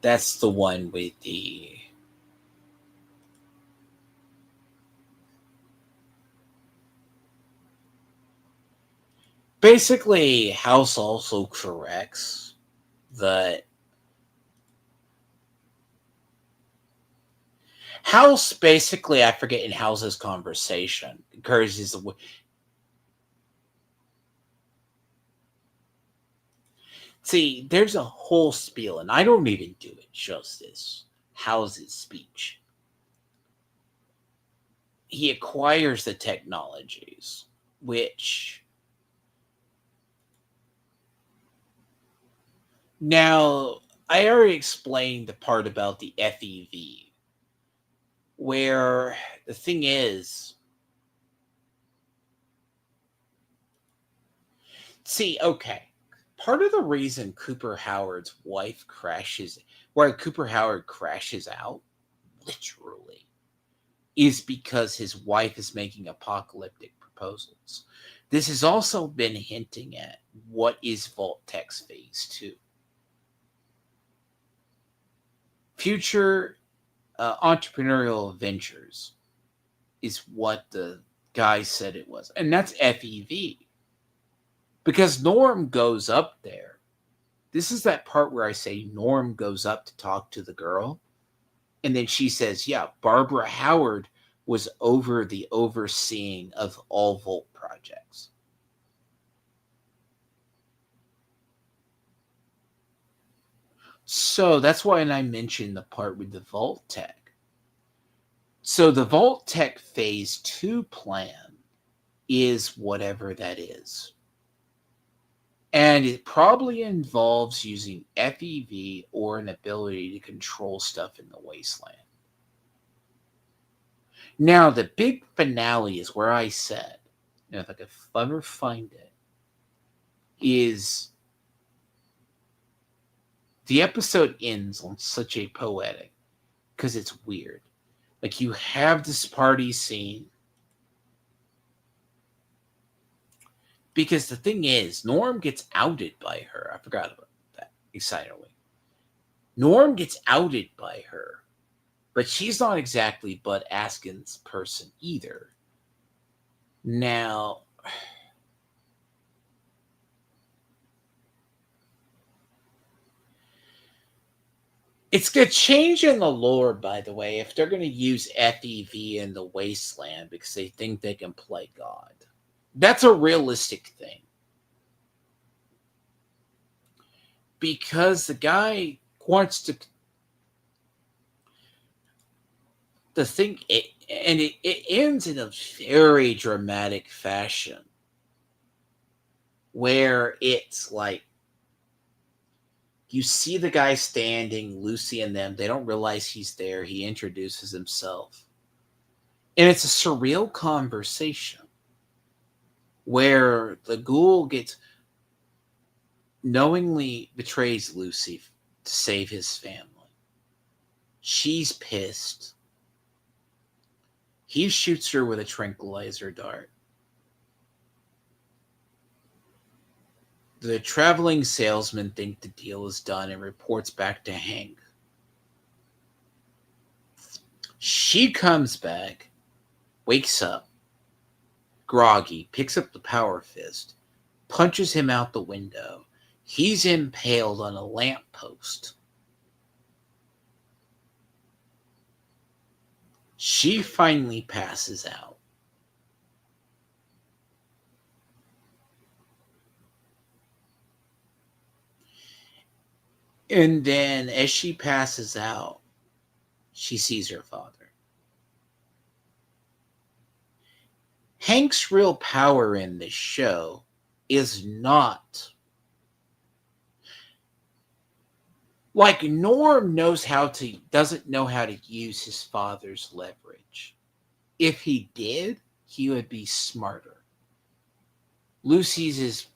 That's the one with the basically House also corrects that House basically, I forget in House's conversation encourages the. See, there's a whole spiel, and I don't even do it justice. House's speech. He acquires the technologies, which now I already explained the part about the FEV, where the thing is, see, okay, part of the reason Cooper Howard's wife crashes, where Cooper Howard crashes out, literally, is because his wife is making apocalyptic proposals. This has also been hinting at what is Vault-Tec's Phase 2. future entrepreneurial ventures is what the guy said it was. And that's FEV. Because Norm goes up there. This is that part where I say Norm goes up to talk to the girl. And then she says, yeah, Barbara Howard was over the overseeing of all Volt projects. So that's why I mentioned the part with the Vault Tech. So the Vault Tech Phase 2 plan is whatever that is. And it probably involves using FEV or an ability to control stuff in the wasteland. Now, the big finale is where I said, if I could ever find it, is the episode ends on such a poetic, because it's weird. Like, you have this party scene. Because the thing is, Norm gets outed by her. I forgot about that, excitedly. Norm gets outed by her. But she's not exactly Bud Askins' person either. Now, it's a change in the lore, by the way, if they're going to use FEV in the Wasteland because they think they can play God. That's a realistic thing. Because the guy wants to... The thing... It ends in a very dramatic fashion. Where it's like... You see the guy standing, Lucy and them. They don't realize he's there. He introduces himself. And it's a surreal conversation where the ghoul knowingly betrays Lucy to save his family. She's pissed. He shoots her with a tranquilizer dart. The traveling salesman thinks the deal is done and reports back to Hank. She comes back, wakes up, groggy, picks up the power fist, punches him out the window. He's impaled on a lamppost. She finally passes out. And then as she passes out, she sees her father. Hank's real power in this show is not... Like, Norm doesn't know how to use his father's leverage. If he did, he would be smarter. Lucy's is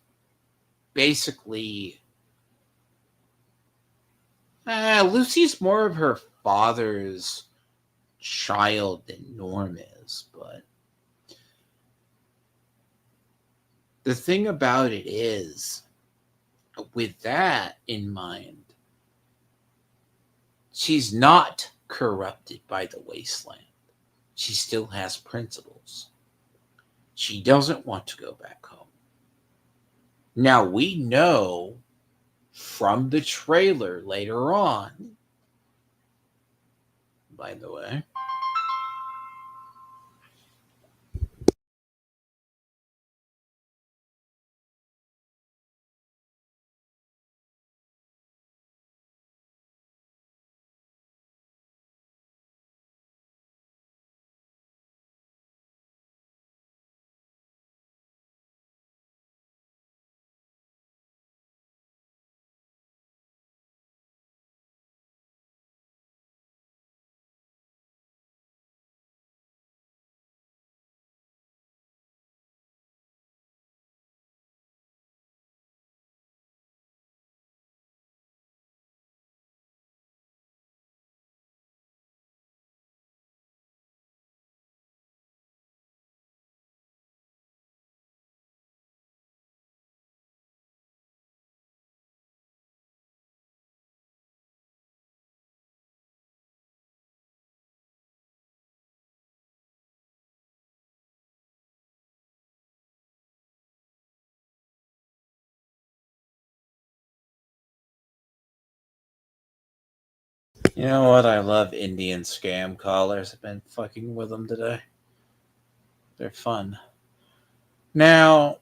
basically... Lucy's more of her father's child than Norm is, but the thing about it is, with that in mind, she's not corrupted by the wasteland. She still has principles. She doesn't want to go back home. Now, we know from the trailer later on, by the way, You know what? I love Indian scam callers. I've been fucking with them today. They're fun. Now,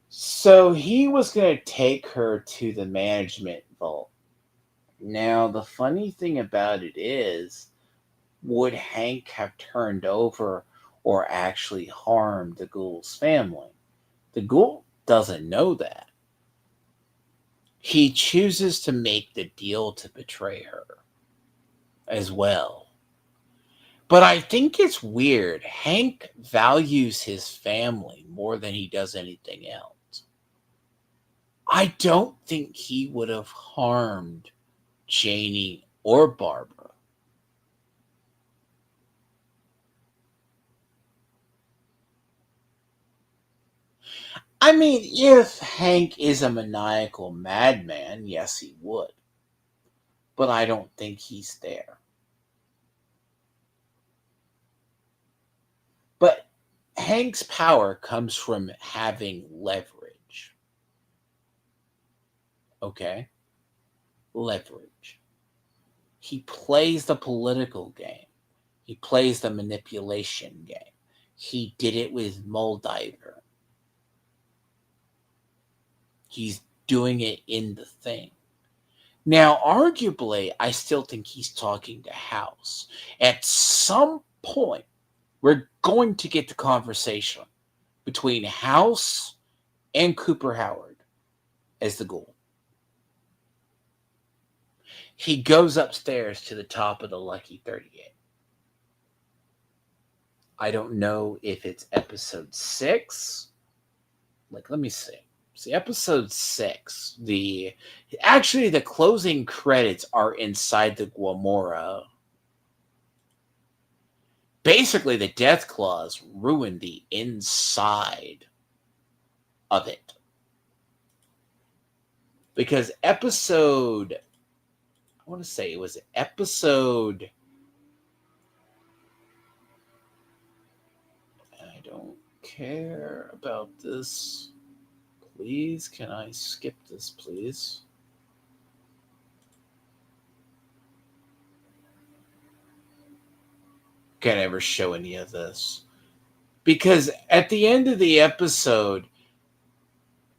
so he was going to take her to the management vault. Now, the funny thing about it is, would Hank have turned over or actually harmed the Ghoul's family? The Ghoul doesn't know that. He chooses to make the deal to betray her as well. But I think it's weird. Hank values his family more than he does anything else. I don't think he would have harmed Janie or Barbara. I mean, if Hank is a maniacal madman, yes, he would. But I don't think he's there. But Hank's power comes from having leverage. Okay? Leverage. He plays the political game. He plays the manipulation game. He did it with Moldiver. He's doing it in the thing. Now, arguably, I still think he's talking to House. At some point, we're going to get the conversation between House and Cooper Howard as the Ghoul. He goes upstairs to the top of the Lucky 38. I don't know if it's episode 6. Like, let me see. See, episode 6. The closing credits are inside the Guamora. Basically, the Death Claws ruined the inside of it. Because I want to say it was episode, I don't care about this. Please, can I skip this, please? Can't ever show any of this. Because at the end of the episode,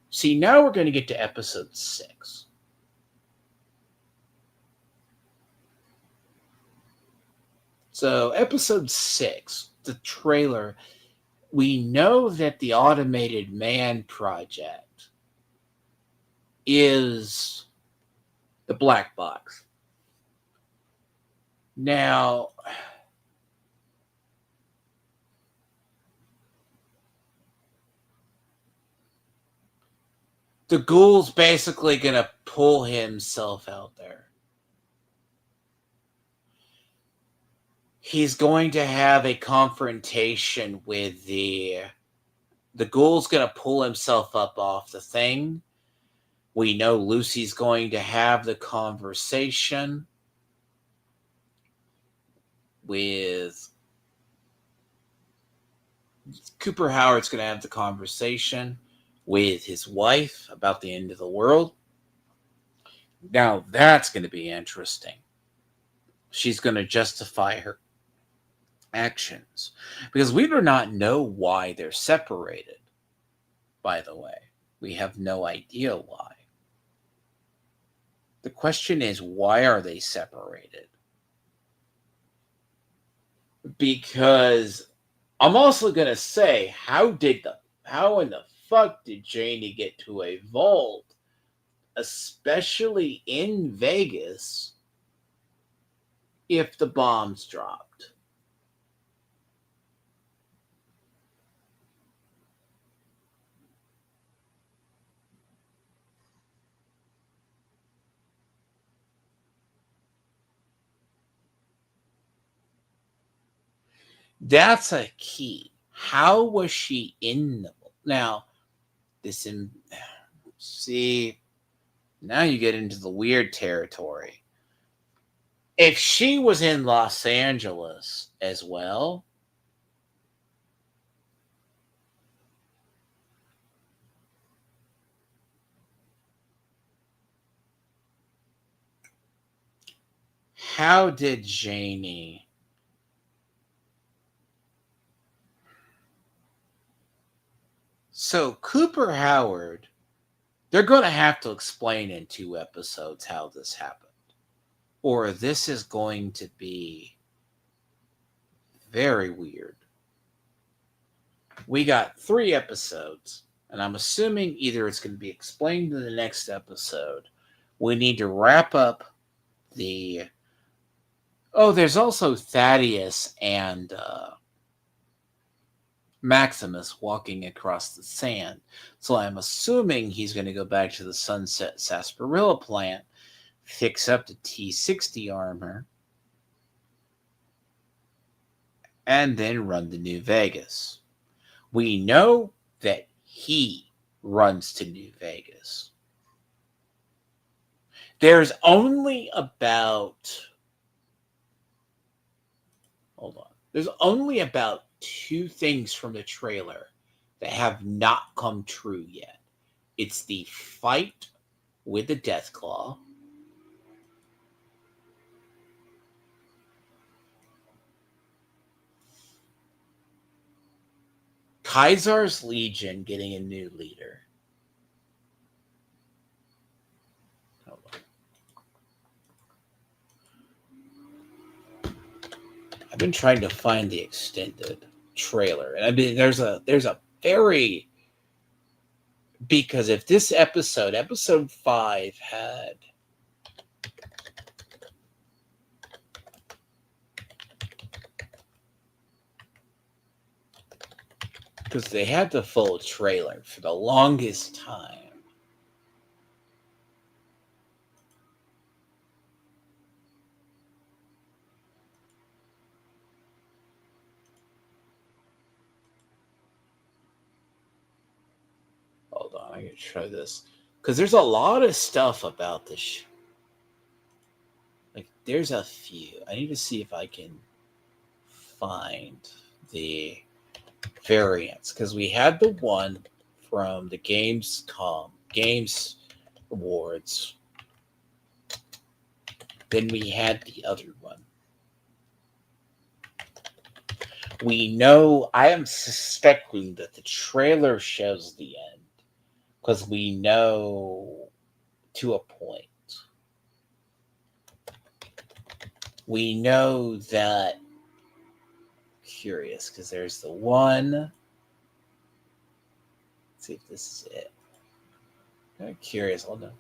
see, now we're going to get to episode 6. So, episode 6, the trailer, we know that the Automated Man project is the black box. Now, the Ghoul's basically going to pull himself out there. He's going to have a confrontation with the Ghoul's going to pull himself up off the thing. We know Lucy's going to have the conversation with Cooper Howard's going to have the conversation with his wife about the end of the world. Now that's going to be interesting. She's going to justify her actions because we do not know why they're separated. By the way, we have no idea why. The question is, why are they separated? Because I'm also going to say, how in the fuck did Janie get to a vault, especially in Vegas, if the bombs dropped? That's a key. How was she in the now? See, now you get into the weird territory. If she was in Los Angeles as well, How did Janie? So Cooper Howard, they're going to have to explain in 2 episodes how this happened, or this is going to be very weird. We got 3 episodes, and I'm assuming either it's going to be explained in the next episode. We need to wrap up the. Oh, there's also Thaddeus and Maximus walking across the sand. So I'm assuming he's going to go back to the Sunset Sarsaparilla plant, fix up the T-60 armor, and then run to New Vegas. We know that he runs to New Vegas. There's only about... Hold on. There's only about 2 things from the trailer that have not come true yet. It's the fight with the Deathclaw, Caesar's Legion getting a new leader. Hold on. I've been trying to find the extended trailer, and I mean there's a very, because if this episode 5 had because they had the full trailer for the longest time. Hold on, I gotta try this. Because there's a lot of stuff about this. Like, there's a few. I need to see if I can find the variants. Because we had the one from the Games Awards. Then we had the other one. We know, I am suspecting that the trailer shows the end. Because we know to a point. We know that, curious, because there's the one. Let's see if this is it. I'm curious, hold on.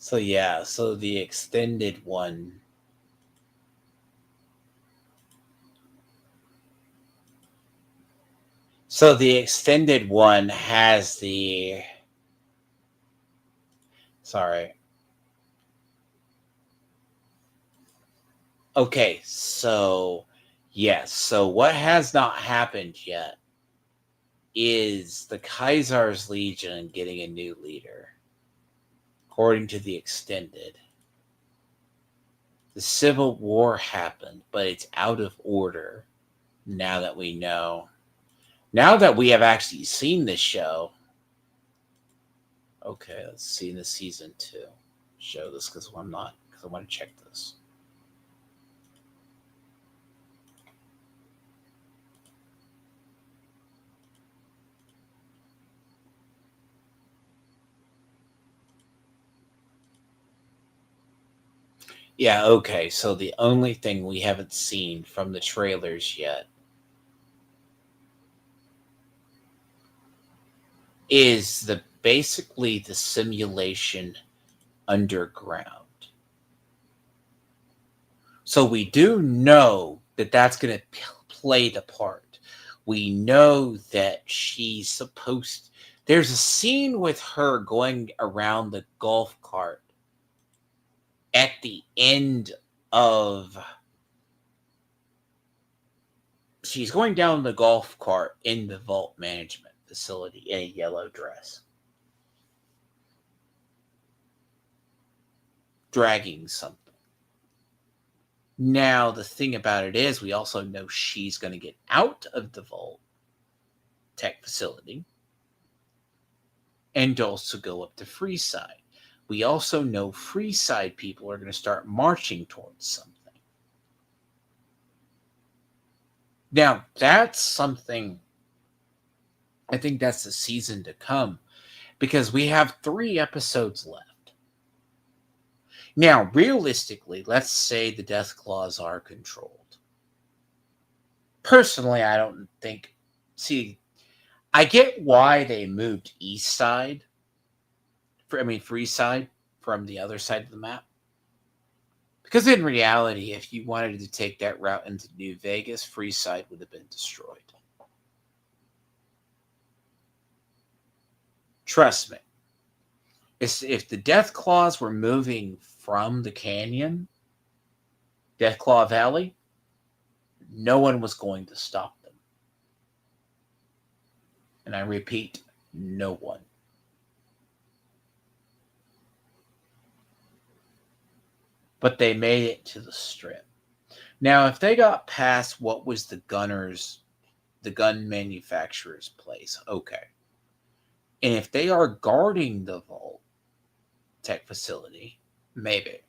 So yeah, so the extended one. So the extended one has the... Sorry. Okay, so yes, so what has not happened yet is the Caesar's Legion getting a new leader. According to the extended. The Civil War happened, but it's out of order now that we know. Now that we have actually seen this show. Okay, let's see the season 2. Show this because I want to check this. Yeah, okay, so the only thing we haven't seen from the trailers yet is basically the simulation underground. So we do know that that's going to play the part. We know that There's a scene with her going around the golf cart at the end of. She's going down the golf cart in the vault management facility in a yellow dress, dragging something. Now, the thing about it is, we also know she's going to get out of the vault tech facility and also go up to Freeside. We also know Freeside people are going to start marching towards something. Now, that's something, I think that's the season to come, because we have 3 episodes left. Now, realistically, let's say the Death Claws are controlled. Personally, I don't think... See, I get why they moved Freeside from the other side of the map. Because in reality, if you wanted to take that route into New Vegas, Freeside would have been destroyed. Trust me. If the Death Claws were moving from the canyon, Death Claw Valley, no one was going to stop them. And I repeat, no one. But they made it to the Strip. Now, if they got past what was the gun manufacturer's place, okay. And if they are guarding the vault tech facility, maybe.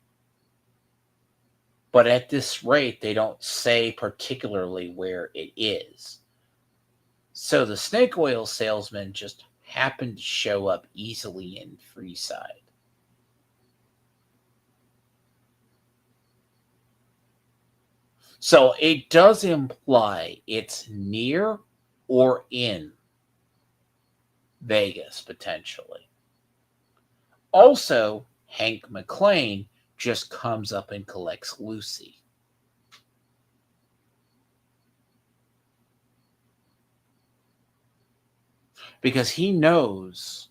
But at this rate, they don't say particularly where it is. So the snake oil salesman just happened to show up easily in Freeside. So it does imply it's near or in Vegas, potentially. Also, Hank McClane just comes up and collects Lucy. Because he knows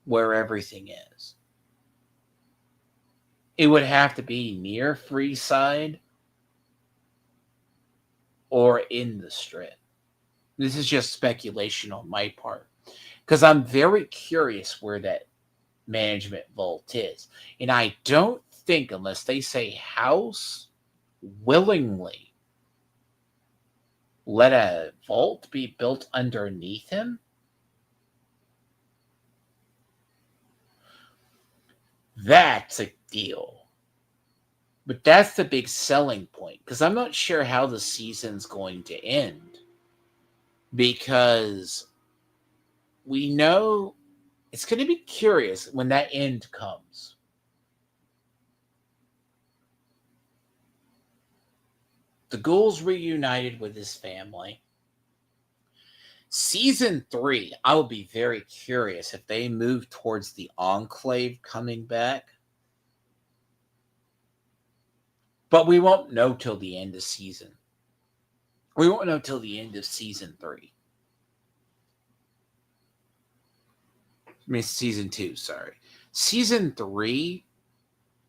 where everything is. It would have to be near Freeside or in the Strip. This is just speculation on my part. Because I'm very curious where that management vault is. And I don't think, unless they say House willingly let a vault be built underneath him, that's a deal. But that's the big selling point, because I'm not sure how the season's going to end. Because we know it's going to be curious when that end comes. The Ghoul's reunited with his family. Season 3, I will be very curious if they move towards the Enclave coming back. But we won't know till the end of season. We won't know till the end of season 3. I mean, season 2, sorry. Season 3,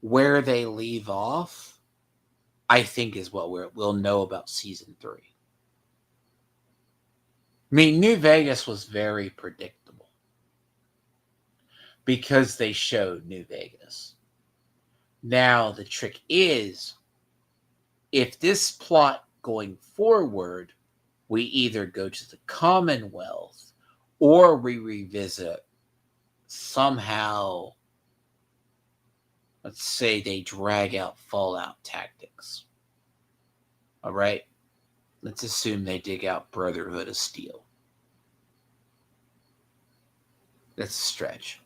where they leave off, I think is what we'll know about season 3. I mean, New Vegas was very predictable because they showed New Vegas. Now, the trick is, if this plot going forward, we either go to the Commonwealth or we revisit somehow, let's say they drag out Fallout Tactics. All right? Let's assume they dig out Brotherhood of Steel. That's a stretch.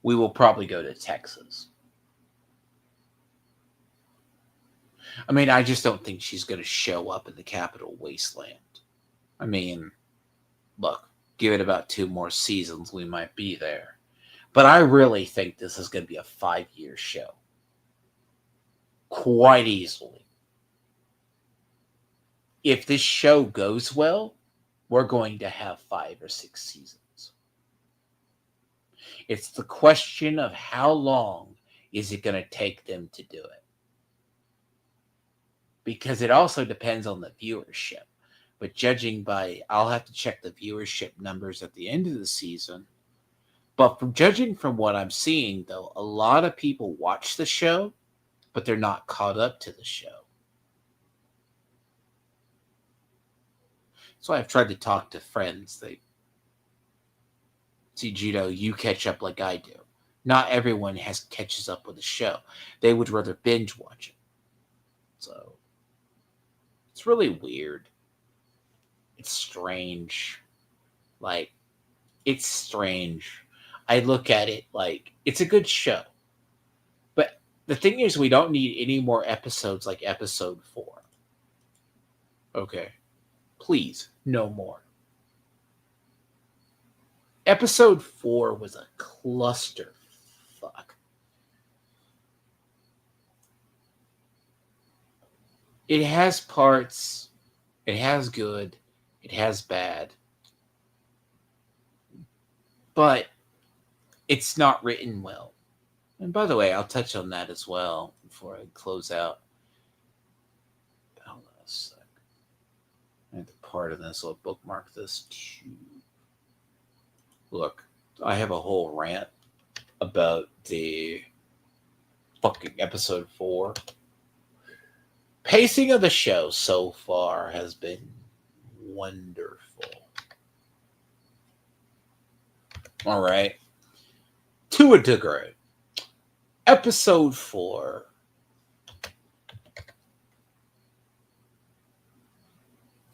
We will probably go to Texas. I mean, I just don't think she's going to show up in the Capital Wasteland. I mean, look, give it about 2 more seasons, we might be there. But I really think this is going to be a 5-year show. Quite easily. If this show goes well, we're going to have 5 or 6 seasons. It's the question of how long is it going to take them to do it? Because it also depends on the viewership. But judging by, I'll have to check the viewership numbers at the end of the season. But from judging from what I'm seeing, though, a lot of people watch the show, but they're not caught up to the show. So I've tried to talk to friends. They see, Judo, you catch up like I do. Not everyone catches up with the show. They would rather binge watch it. So it's really weird. It's strange. Like, it's strange. I look at it like it's a good show. But the thing is, we don't need any more episodes like episode 4. Okay. Please, no more. Episode 4 was a cluster fuck. It has parts. It has good. It has bad. But it's not written well. And by the way, I'll touch on that as well before I close out. Hold on a sec. I have to pardon this. I'll bookmark this too. Look, I have a whole rant about the fucking episode 4. Pacing of the show so far has been wonderful. All right. To a degree. Episode 4.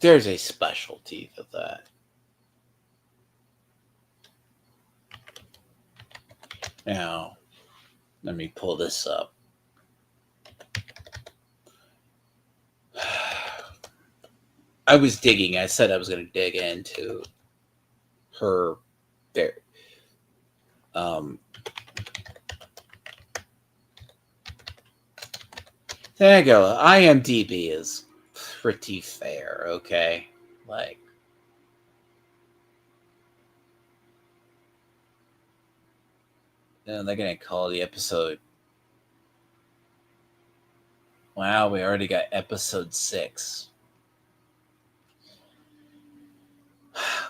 There's a specialty to that. Now, let me pull this up. I was digging. I said I was going to dig into her there. There you go. IMDb is pretty fair, okay? Like, and they're going to call the episode. Wow, we already got episode 6.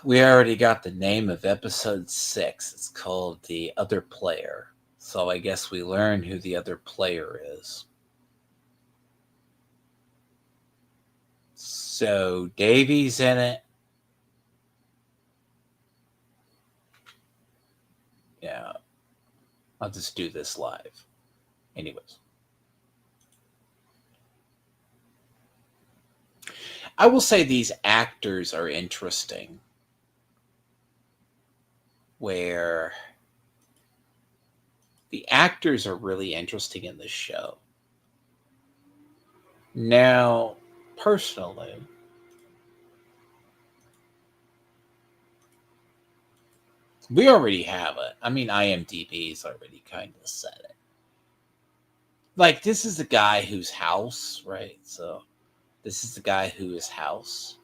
We already got the name of episode 6. It's called The Other Player. So I guess we learn who the other player is. So Davy's in it. Yeah. I'll just do this live. Anyways. I will say these actors are interesting. Where the actors are really interesting in this show. Now, personally, we already have it. I mean, IMDb's already kind of said it. Like, this is the guy whose house, right? So, this is the guy whose house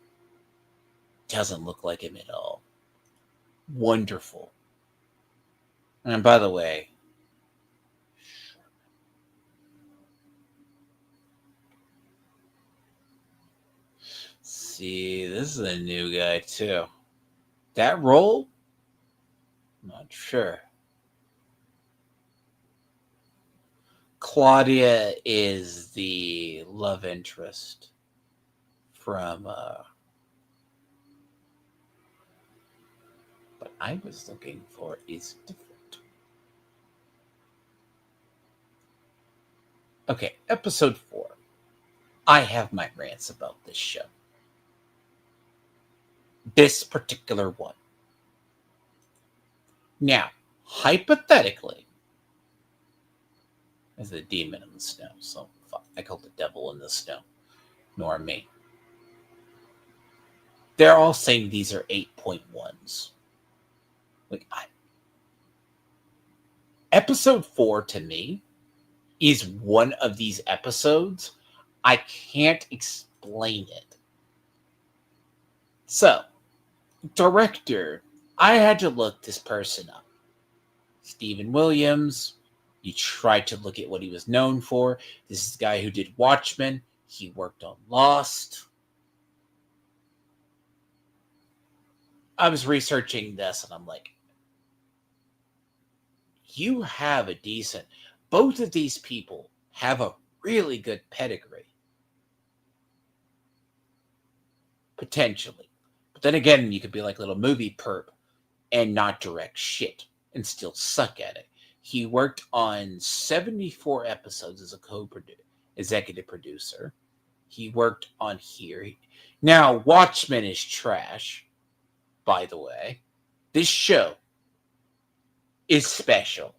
doesn't look like him at all. Wonderful. And by the way, see, this is a new guy too. That role? Not sure. Claudia is the love interest from what I was looking for is different. Okay, episode 4. I have my rants about this show. This particular one. Now, hypothetically, there's a demon in the snow, so fuck, I call the devil in the snow. Nor me. They're all saying these are 8.1s. Like, episode 4 to me is one of these episodes. I can't explain it. So, Director. I had to look this person up. Stephen Williams. You try to look at what he was known for. This is the guy who did Watchmen. He worked on Lost. I was researching this and I'm like, you have a decent... Both of these people have a really good pedigree. Potentially. But then again, you could be like little movie perp and not direct shit and still suck at it. He worked on 74 episodes as a executive producer. He worked on here. Now, Watchmen is trash, by the way. This show is special.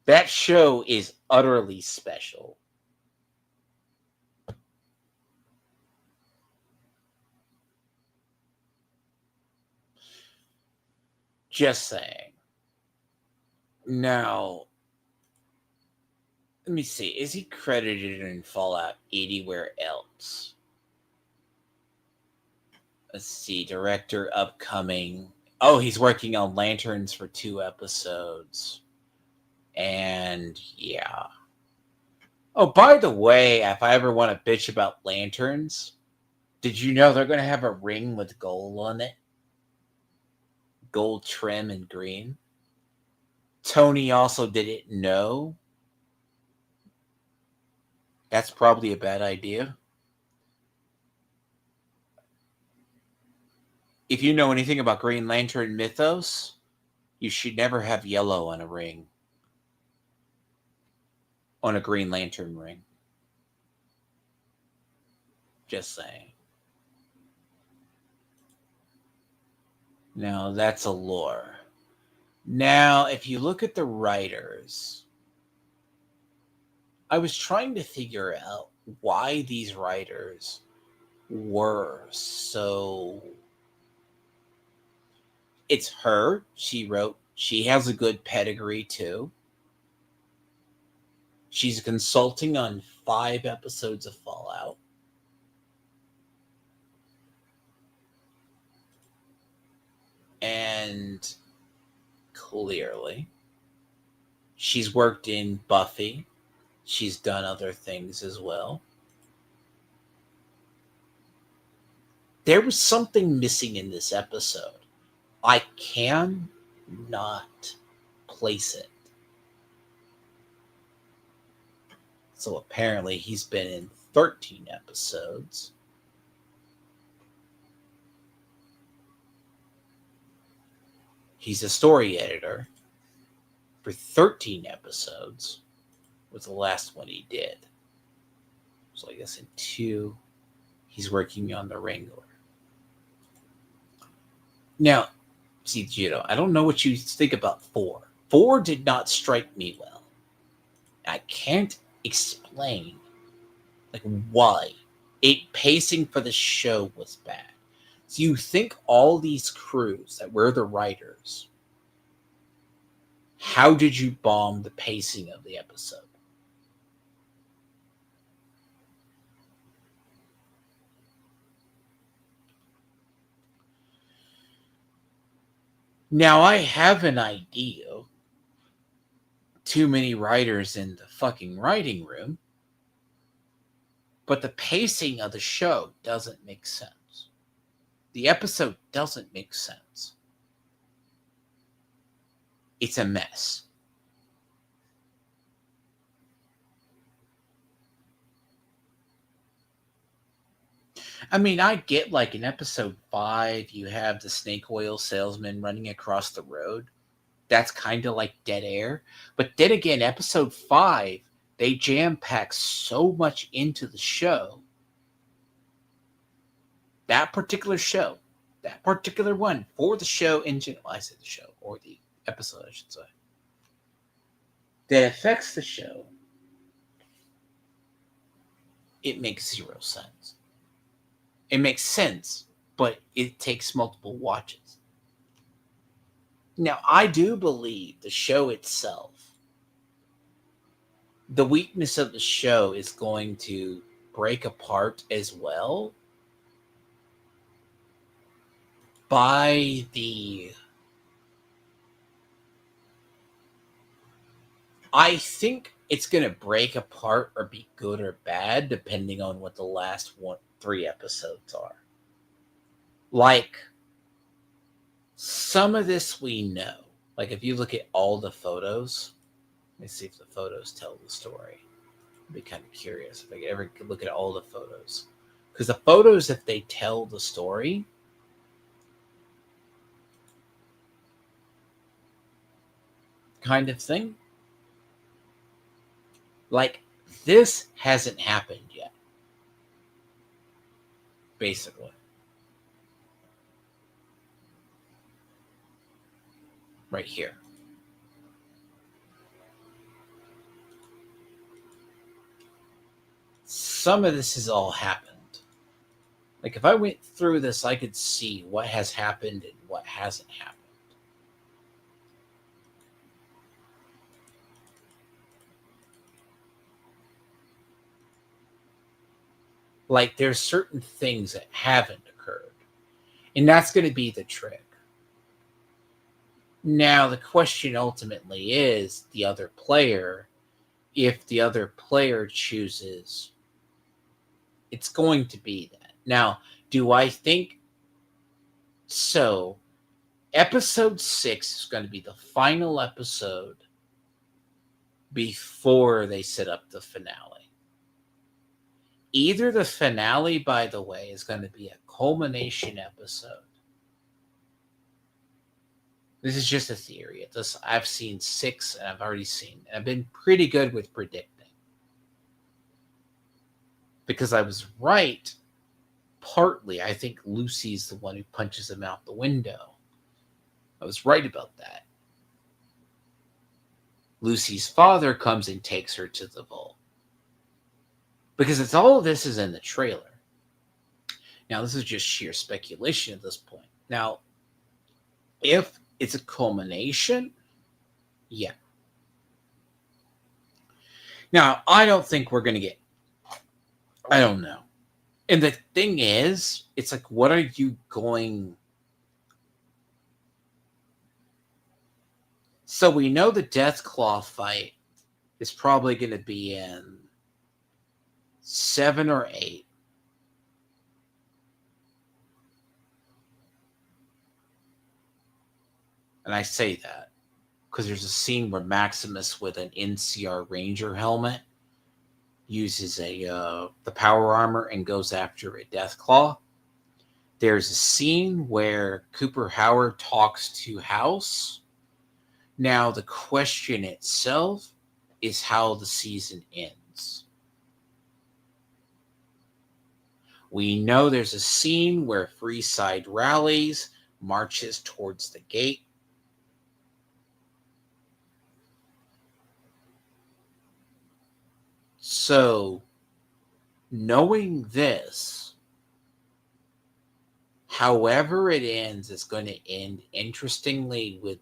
That show is utterly special. Just saying. Now, let me see. Is he credited in Fallout anywhere else? Let's see. Director, upcoming. Oh, he's working on Lanterns for 2 episodes. And yeah. Oh, by the way, if I ever want to bitch about Lanterns, did you know they're going to have a ring with gold on it? Gold trim and green. Tony also didn't know. That's probably a bad idea. If you know anything about Green Lantern mythos, you should never have yellow on a ring. On a Green Lantern ring. Just saying. Now, that's a lore. Now, if you look at the writers, I was trying to figure out why these writers were so... It's her. She wrote. She has a good pedigree, too. She's consulting on 5 episodes of Fallout. And clearly, she's worked in Buffy. She's done other things as well. There was something missing in this episode. I can not place it. So apparently he's been in 13 episodes. He's a story editor for 13 episodes. Was the last one he did. So I guess in 2, he's working on the Wrangler. Now, see, Judo, I don't know what you think about 4. 4 did not strike me well. I can't explain why. Pacing for the show was bad. So you think all these crews that were the writers, how did you bomb the pacing of the episode? Now, I have an idea. Too many writers in the fucking writing room. But the pacing of the show doesn't make sense. The episode doesn't make sense. It's a mess. I mean, I get in episode 5, you have the snake oil salesman running across the road. That's kind of like dead air. But then again, episode 5, they jam-pack so much into the show. That particular show, that particular one, for the show in general, I say the show, or the episode, I should say, that affects the show, it makes 0 sense. It makes sense, but it takes multiple watches. Now, I do believe the show itself, the weakness of the show is going to break apart as well. by the... I think it's going to break apart or be good or bad depending on what the last 3 episodes are. Like, some of this we know. Like, if you look at all the photos, let me see if the photos tell the story. I'd be kind of curious if I could ever look at all the photos. Because the photos, if they tell the story, kind of thing. Like, this hasn't happened yet. Basically. Right here. Some of this has all happened. Like, if I went through this, I could see what has happened and what hasn't happened. Like, there's certain things that haven't occurred. And that's going to be the trick. Now, the question ultimately is the other player. If the other player chooses, it's going to be that. Now, do I think so? Episode 6 is going to be the final episode before they set up the finale. Either the finale, by the way, is going to be a culmination episode. This is just a theory. I've seen 6, and I've already seen. And I've been pretty good with predicting. Because I was right, partly. I think Lucy's the one who punches him out the window. I was right about that. Lucy's father comes and takes her to the vault. Because it's all of this is in the trailer. Now, this is just sheer speculation at this point. Now, if it's a culmination, yeah. Now, I don't think we're going to get... I don't know. And the thing is, it's like, what are you going... So we know the Deathclaw fight is probably going to be in 7 or 8. And I say that because there's a scene where Maximus with an NCR Ranger helmet uses the power armor and goes after a Deathclaw. There's a scene where Cooper Howard talks to House. Now, the question itself is how the season ends. We know there's a scene where Freeside rallies, marches towards the gate. So, knowing this, however it ends, it's going to end interestingly with...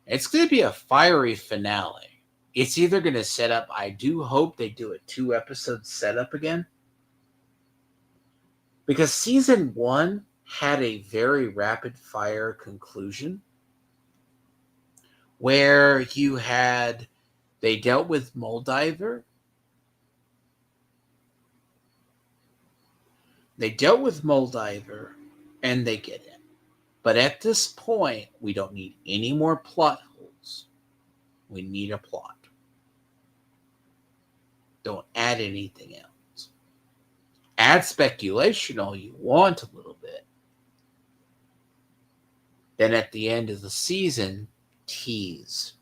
it's going to be a fiery finale. It's either going to set up... I do hope they do a 2-episode setup again. Because season 1 had a very rapid-fire conclusion where you had... They dealt with Moldiver. They dealt with Moldiver, and they get it. But at this point, we don't need any more plot holes. We need a plot. Don't add anything else. Add speculation all you want a little bit. Then at the end of the season, tease.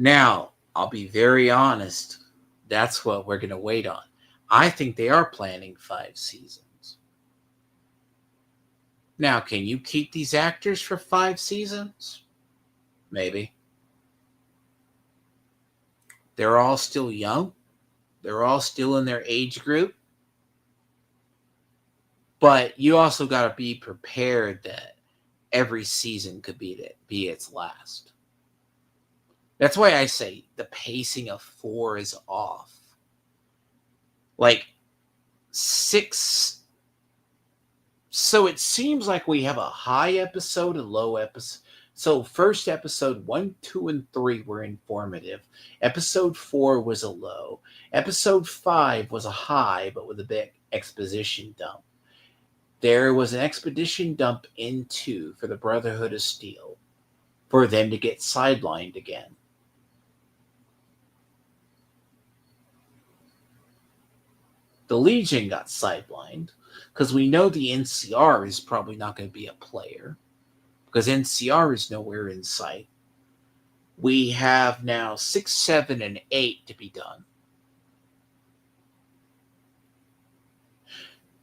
Now, I'll be very honest. That's what we're going to wait on. I think they are planning 5 seasons. Now, can you keep these actors for 5 seasons? Maybe. They're all still young. They're all still in their age group. But you also got to be prepared that every season could be its last. That's why I say the pacing of 4 is off. Like 6 So it seems like we have a high episode and low episode. So first episode 1, 2, and 3 were informative. Episode 4 was a low. Episode 5 was a high, but with a big exposition dump. There was an expedition dump in 2 for the Brotherhood of Steel, for them to get sidelined again. The Legion got sidelined because we know the NCR is probably not going to be a player because NCR is nowhere in sight. We have now 6, 7, and 8 to be done.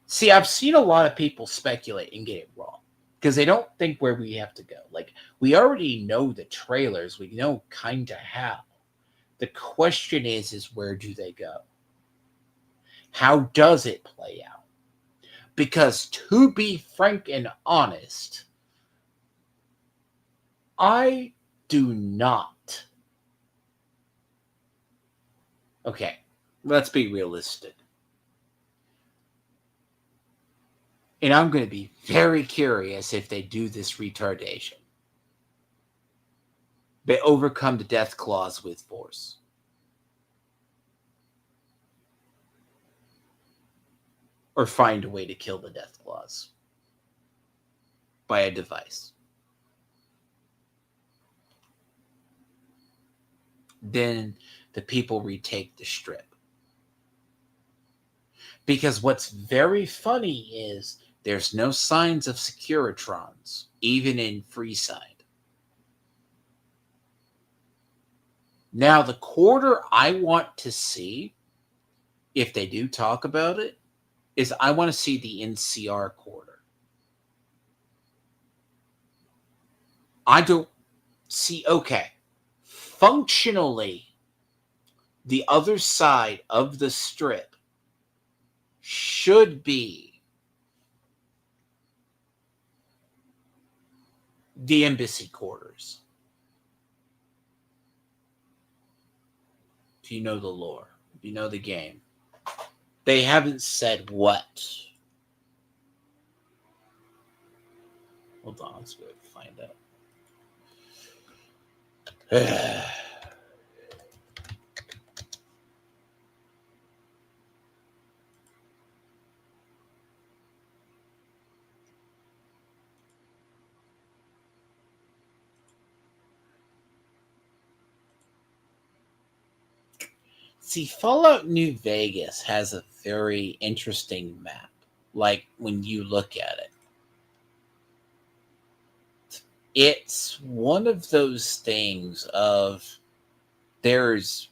See, I've seen a lot of people speculate and get it wrong because they don't think where we have to go. Like, we already know the trailers. We know kind of how. The question is where do they go? How does it play out? Because to be frank and honest, I do not. Okay, let's be realistic. And I'm going to be very curious if they do this retardation. They overcome the death clause with force. Or find a way to kill the death clause by a device. Then the people retake the strip. Because what's very funny is there's no signs of Securitrons, even in Freeside. Now, the quarter I want to see, if they do talk about it, is I want to see the NCR quarter. I don't see, okay, functionally, the other side of the strip should be the embassy quarters. If you know the lore, if you know the game. They haven't said what. Hold on, let's go find out. See, Fallout New Vegas has a very interesting map. Like, when you look at it, it's one of those things of there's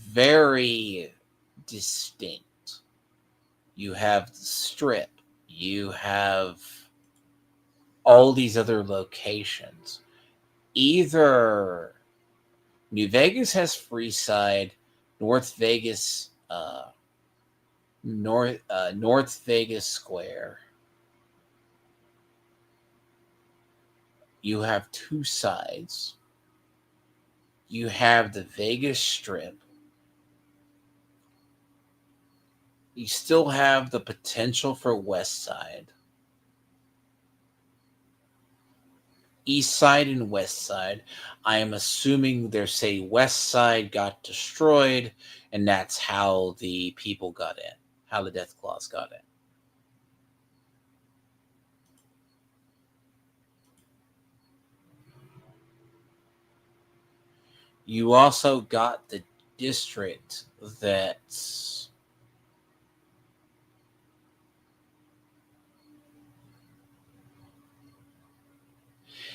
very distinct. You have the strip. You have all these other locations. Either New Vegas has Freeside, North Vegas Square. You have 2 sides. You have the Vegas Strip. You still have the potential for West Side. East Side and West Side. I am assuming they're saying West Side got destroyed, and that's how the people got in, how the Death Claws got in. You also got the district that's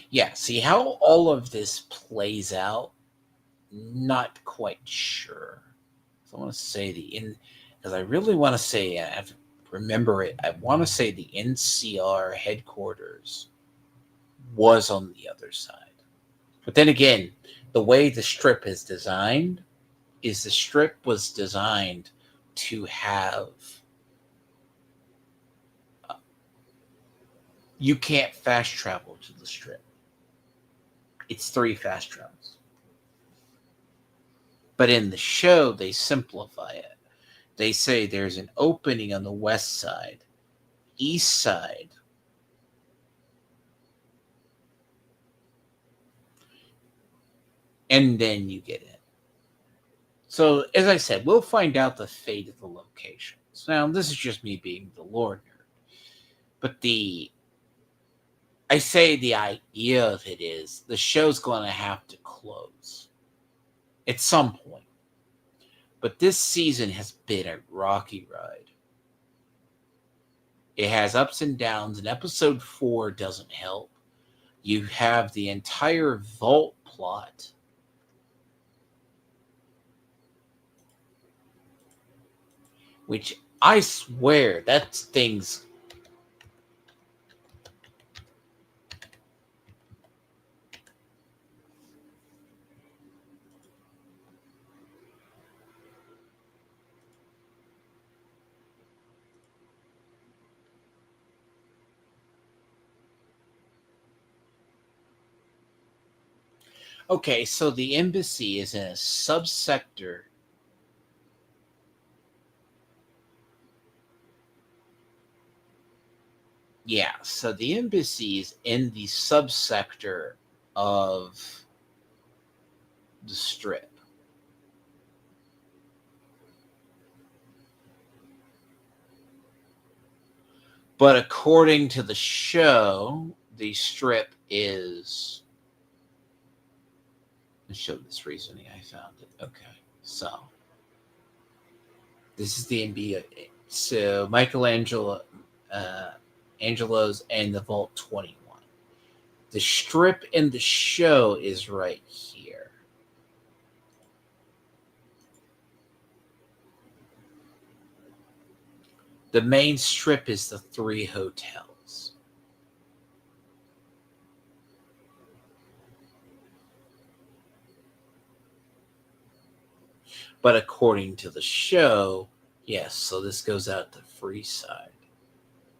yeah, see how all of this plays out? Not quite sure. So I want to say because I really want to say, I have to remember it, I want to say the NCR headquarters was on the other side. But then again, the way the strip is designed is the strip was designed to have you can't fast travel to the strip. It's 3 fast travels. But in the show, they simplify it. They say there's an opening on the west side. east side. And then you get in. So, as I said, we'll find out the fate of the locations. Now, this is just me being the lore nerd. But I say the idea of it is the show's going to have to close at some point. But this season has been a rocky ride. It has ups and downs, and episode 4 doesn't help. You have the entire vault plot. Which I swear that thing's... Okay, so the embassy is in a subsector. Yeah, so the embassy is in the subsector of the Strip. But according to the show, the Strip is... Let's show this reasoning. I found it. Okay, so this is the NBA. So Angelo's and the Vault 21. The Strip in the show is right here. The main strip is the 3 hotels. But according to the show, yes, so this goes out to Free Side.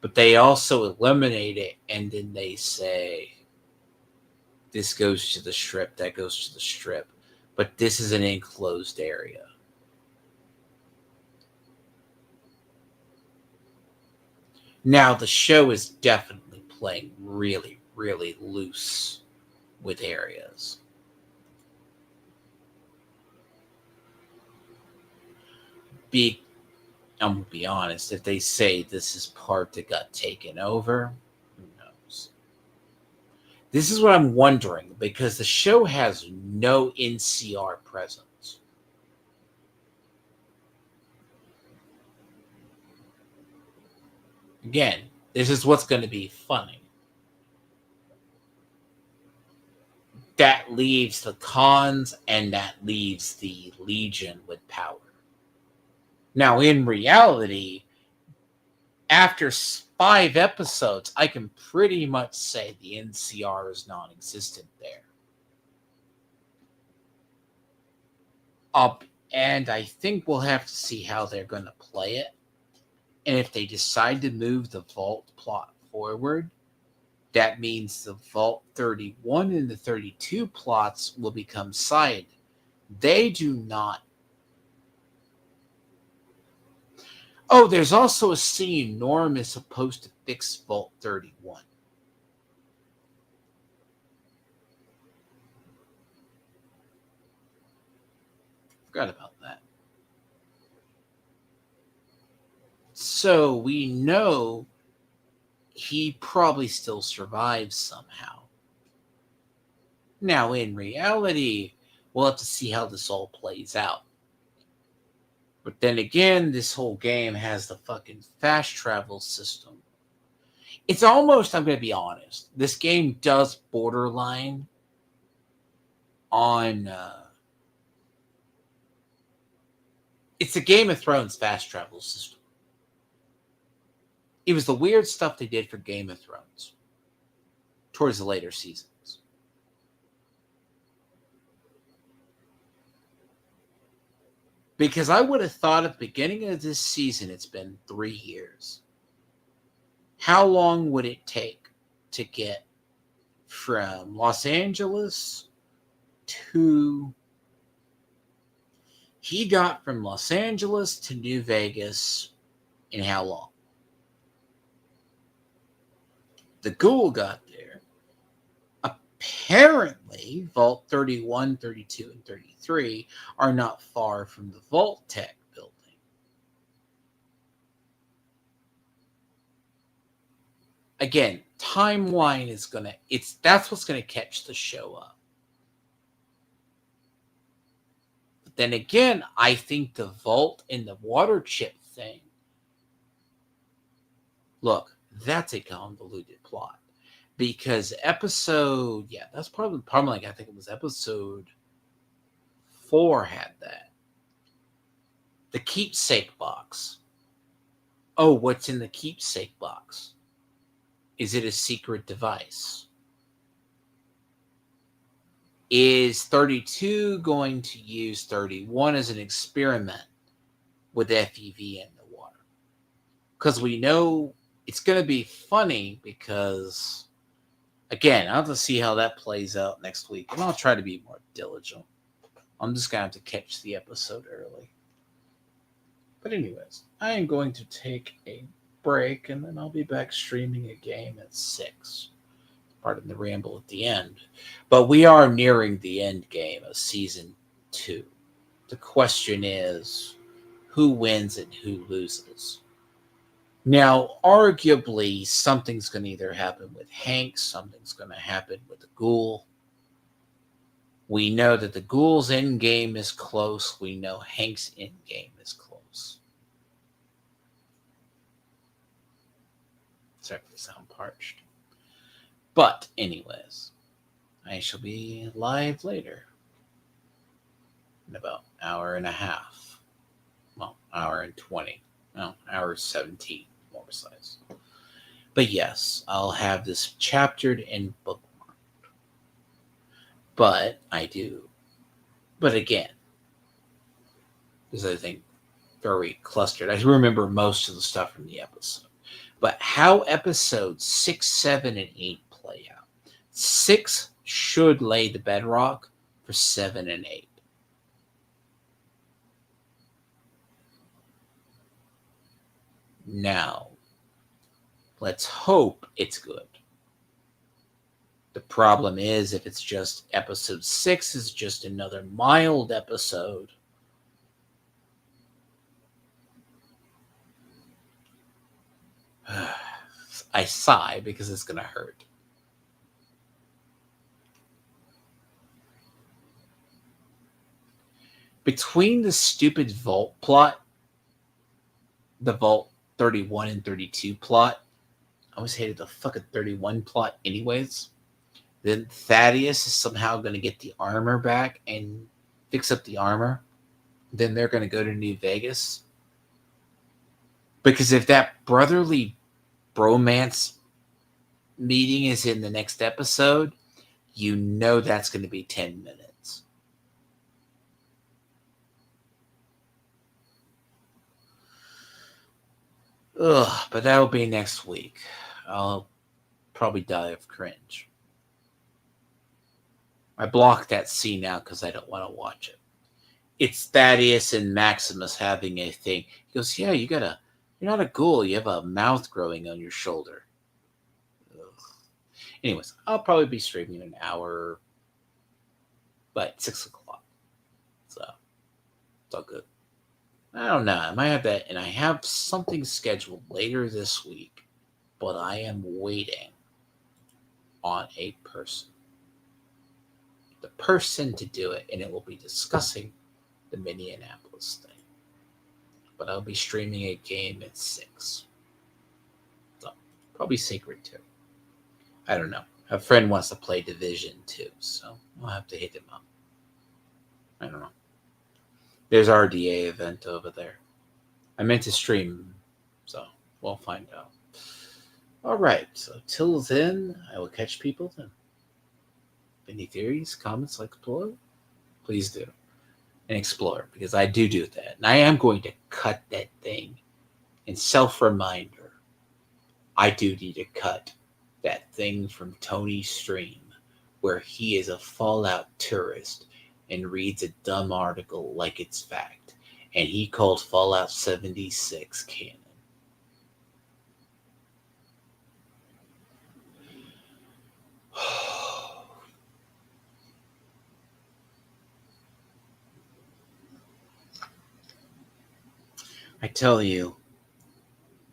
But they also eliminate it, and then they say, this goes to the Strip, that goes to the Strip. But this is an enclosed area. Now, the show is definitely playing really, really loose with areas. I'm going to be honest, if they say this is part that got taken over, who knows? This is what I'm wondering, because the show has no NCR presence. Again, this is what's going to be funny. That leaves the Khans and that leaves the Legion with power. Now, in reality, after 5 episodes, I can pretty much say the NCR is non-existent there. And I think we'll have to see how they're going to play it. And if they decide to move the Vault plot forward, that means the Vault 31 and the 32 plots will become side. They do not. Oh, there's also a scene Norm is supposed to fix Vault 31. Forgot about that. So we know he probably still survives somehow. Now, in reality, we'll have to see how this all plays out. But then again, this whole game has the fucking fast travel system. It's almost, I'm going to be honest, this game does borderline on... it's a Game of Thrones fast travel system. It was the weird stuff they did for Game of Thrones towards the later seasons. Because I would have thought at the beginning of this season, it's been 3 years. How long would it take to get from Los Angeles to... He got from Los Angeles to New Vegas in how long? The Ghoul got there. Apparently, Vault 31, 32, and 33 are not far from the Vault Tech building. Again, timeline is gonna that's what's gonna catch the show up. But then again, I think the Vault and the water chip thing, look, that's a convoluted plot. Because that's probably like, I think it was episode 4 had that. The keepsake box. Oh, what's in the keepsake box? Is it a secret device? Is 32 going to use 31 as an experiment with FEV in the water? Because we know it's going to be funny because, again, I'll have to see how that plays out next week. And I'll try to be more diligent. I'm just going to have to catch the episode early. But anyways, I am going to take a break and then I'll be back streaming a game at 6. Pardon the ramble at the end. But we are nearing the end game of season 2. The question is, who wins and who loses? Now, arguably, something's going to either happen with Hank, something's going to happen with the Ghoul. We know that the Ghoul's end game is close. We know Hank's end game is close. Sorry if I sound parched. But, anyways, I shall be live later in about an hour and a half. Well, hour and 20. No, hour 17, more precise. But yes, I'll have this chaptered and bookmarked. But I do. But again, this is, I think, very clustered. I remember most of the stuff from the episode. But how episodes 6, 7, and 8 play out. 6 should lay the bedrock for 7 and 8. Now, let's hope it's good. The problem is, if it's just episode 6 is just another mild episode, I sigh because it's going to hurt. Between the stupid Vault plot, the Vault 31 and 32 plot, I always hated the fucking 31 plot anyways. Then Thaddeus is somehow going to get the armor back and fix up the armor. Then they're going to go to New Vegas. Because if that brotherly bromance meeting is in the next episode, you know that's going to be 10 minutes. Ugh, but that'll be next week. I'll probably die of cringe. I blocked that scene out because I don't want to watch it. It's Thaddeus and Maximus having a thing. He goes, yeah, you're not a ghoul. You have a mouth growing on your shoulder. Ugh. Anyways, I'll probably be streaming an hour, but 6 o'clock. So, it's all good. I don't know. I might have that, and I have something scheduled later this week, but I am waiting on a person. The person to do it, and it will be discussing the Minneapolis thing. But I'll be streaming a game at 6. So, probably Sacred 2. I don't know. A friend wants to play Division 2, so I'll have to hit him up. I don't know. There's RDA event over there. I meant to stream, so we'll find out. All right, so till then, I will catch people then. Any theories, comments, like explore? Please do. And explore, because I do that. And I am going to cut that thing. And self-reminder, I do need to cut that thing from Tony's stream where he is a Fallout tourist and reads a dumb article like it's fact. And he called Fallout 76 canon. I tell you,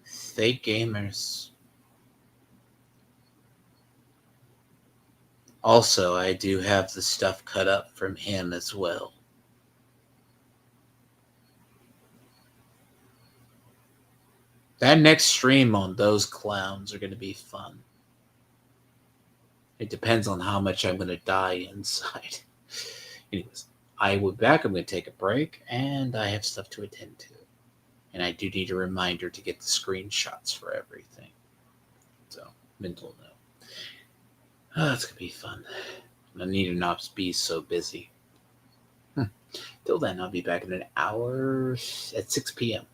fake gamers. Also, I do have the stuff cut up from him as well. That next stream on those clowns are going to be fun. It depends on how much I'm going to die inside. Anyways, I will be back. I'm going to take a break, and I have stuff to attend to. And I do need a reminder to get the screenshots for everything. So, mental note. Oh, it's going to be fun. I need to not be so busy. Till then, I'll be back in an hour at 6 p.m.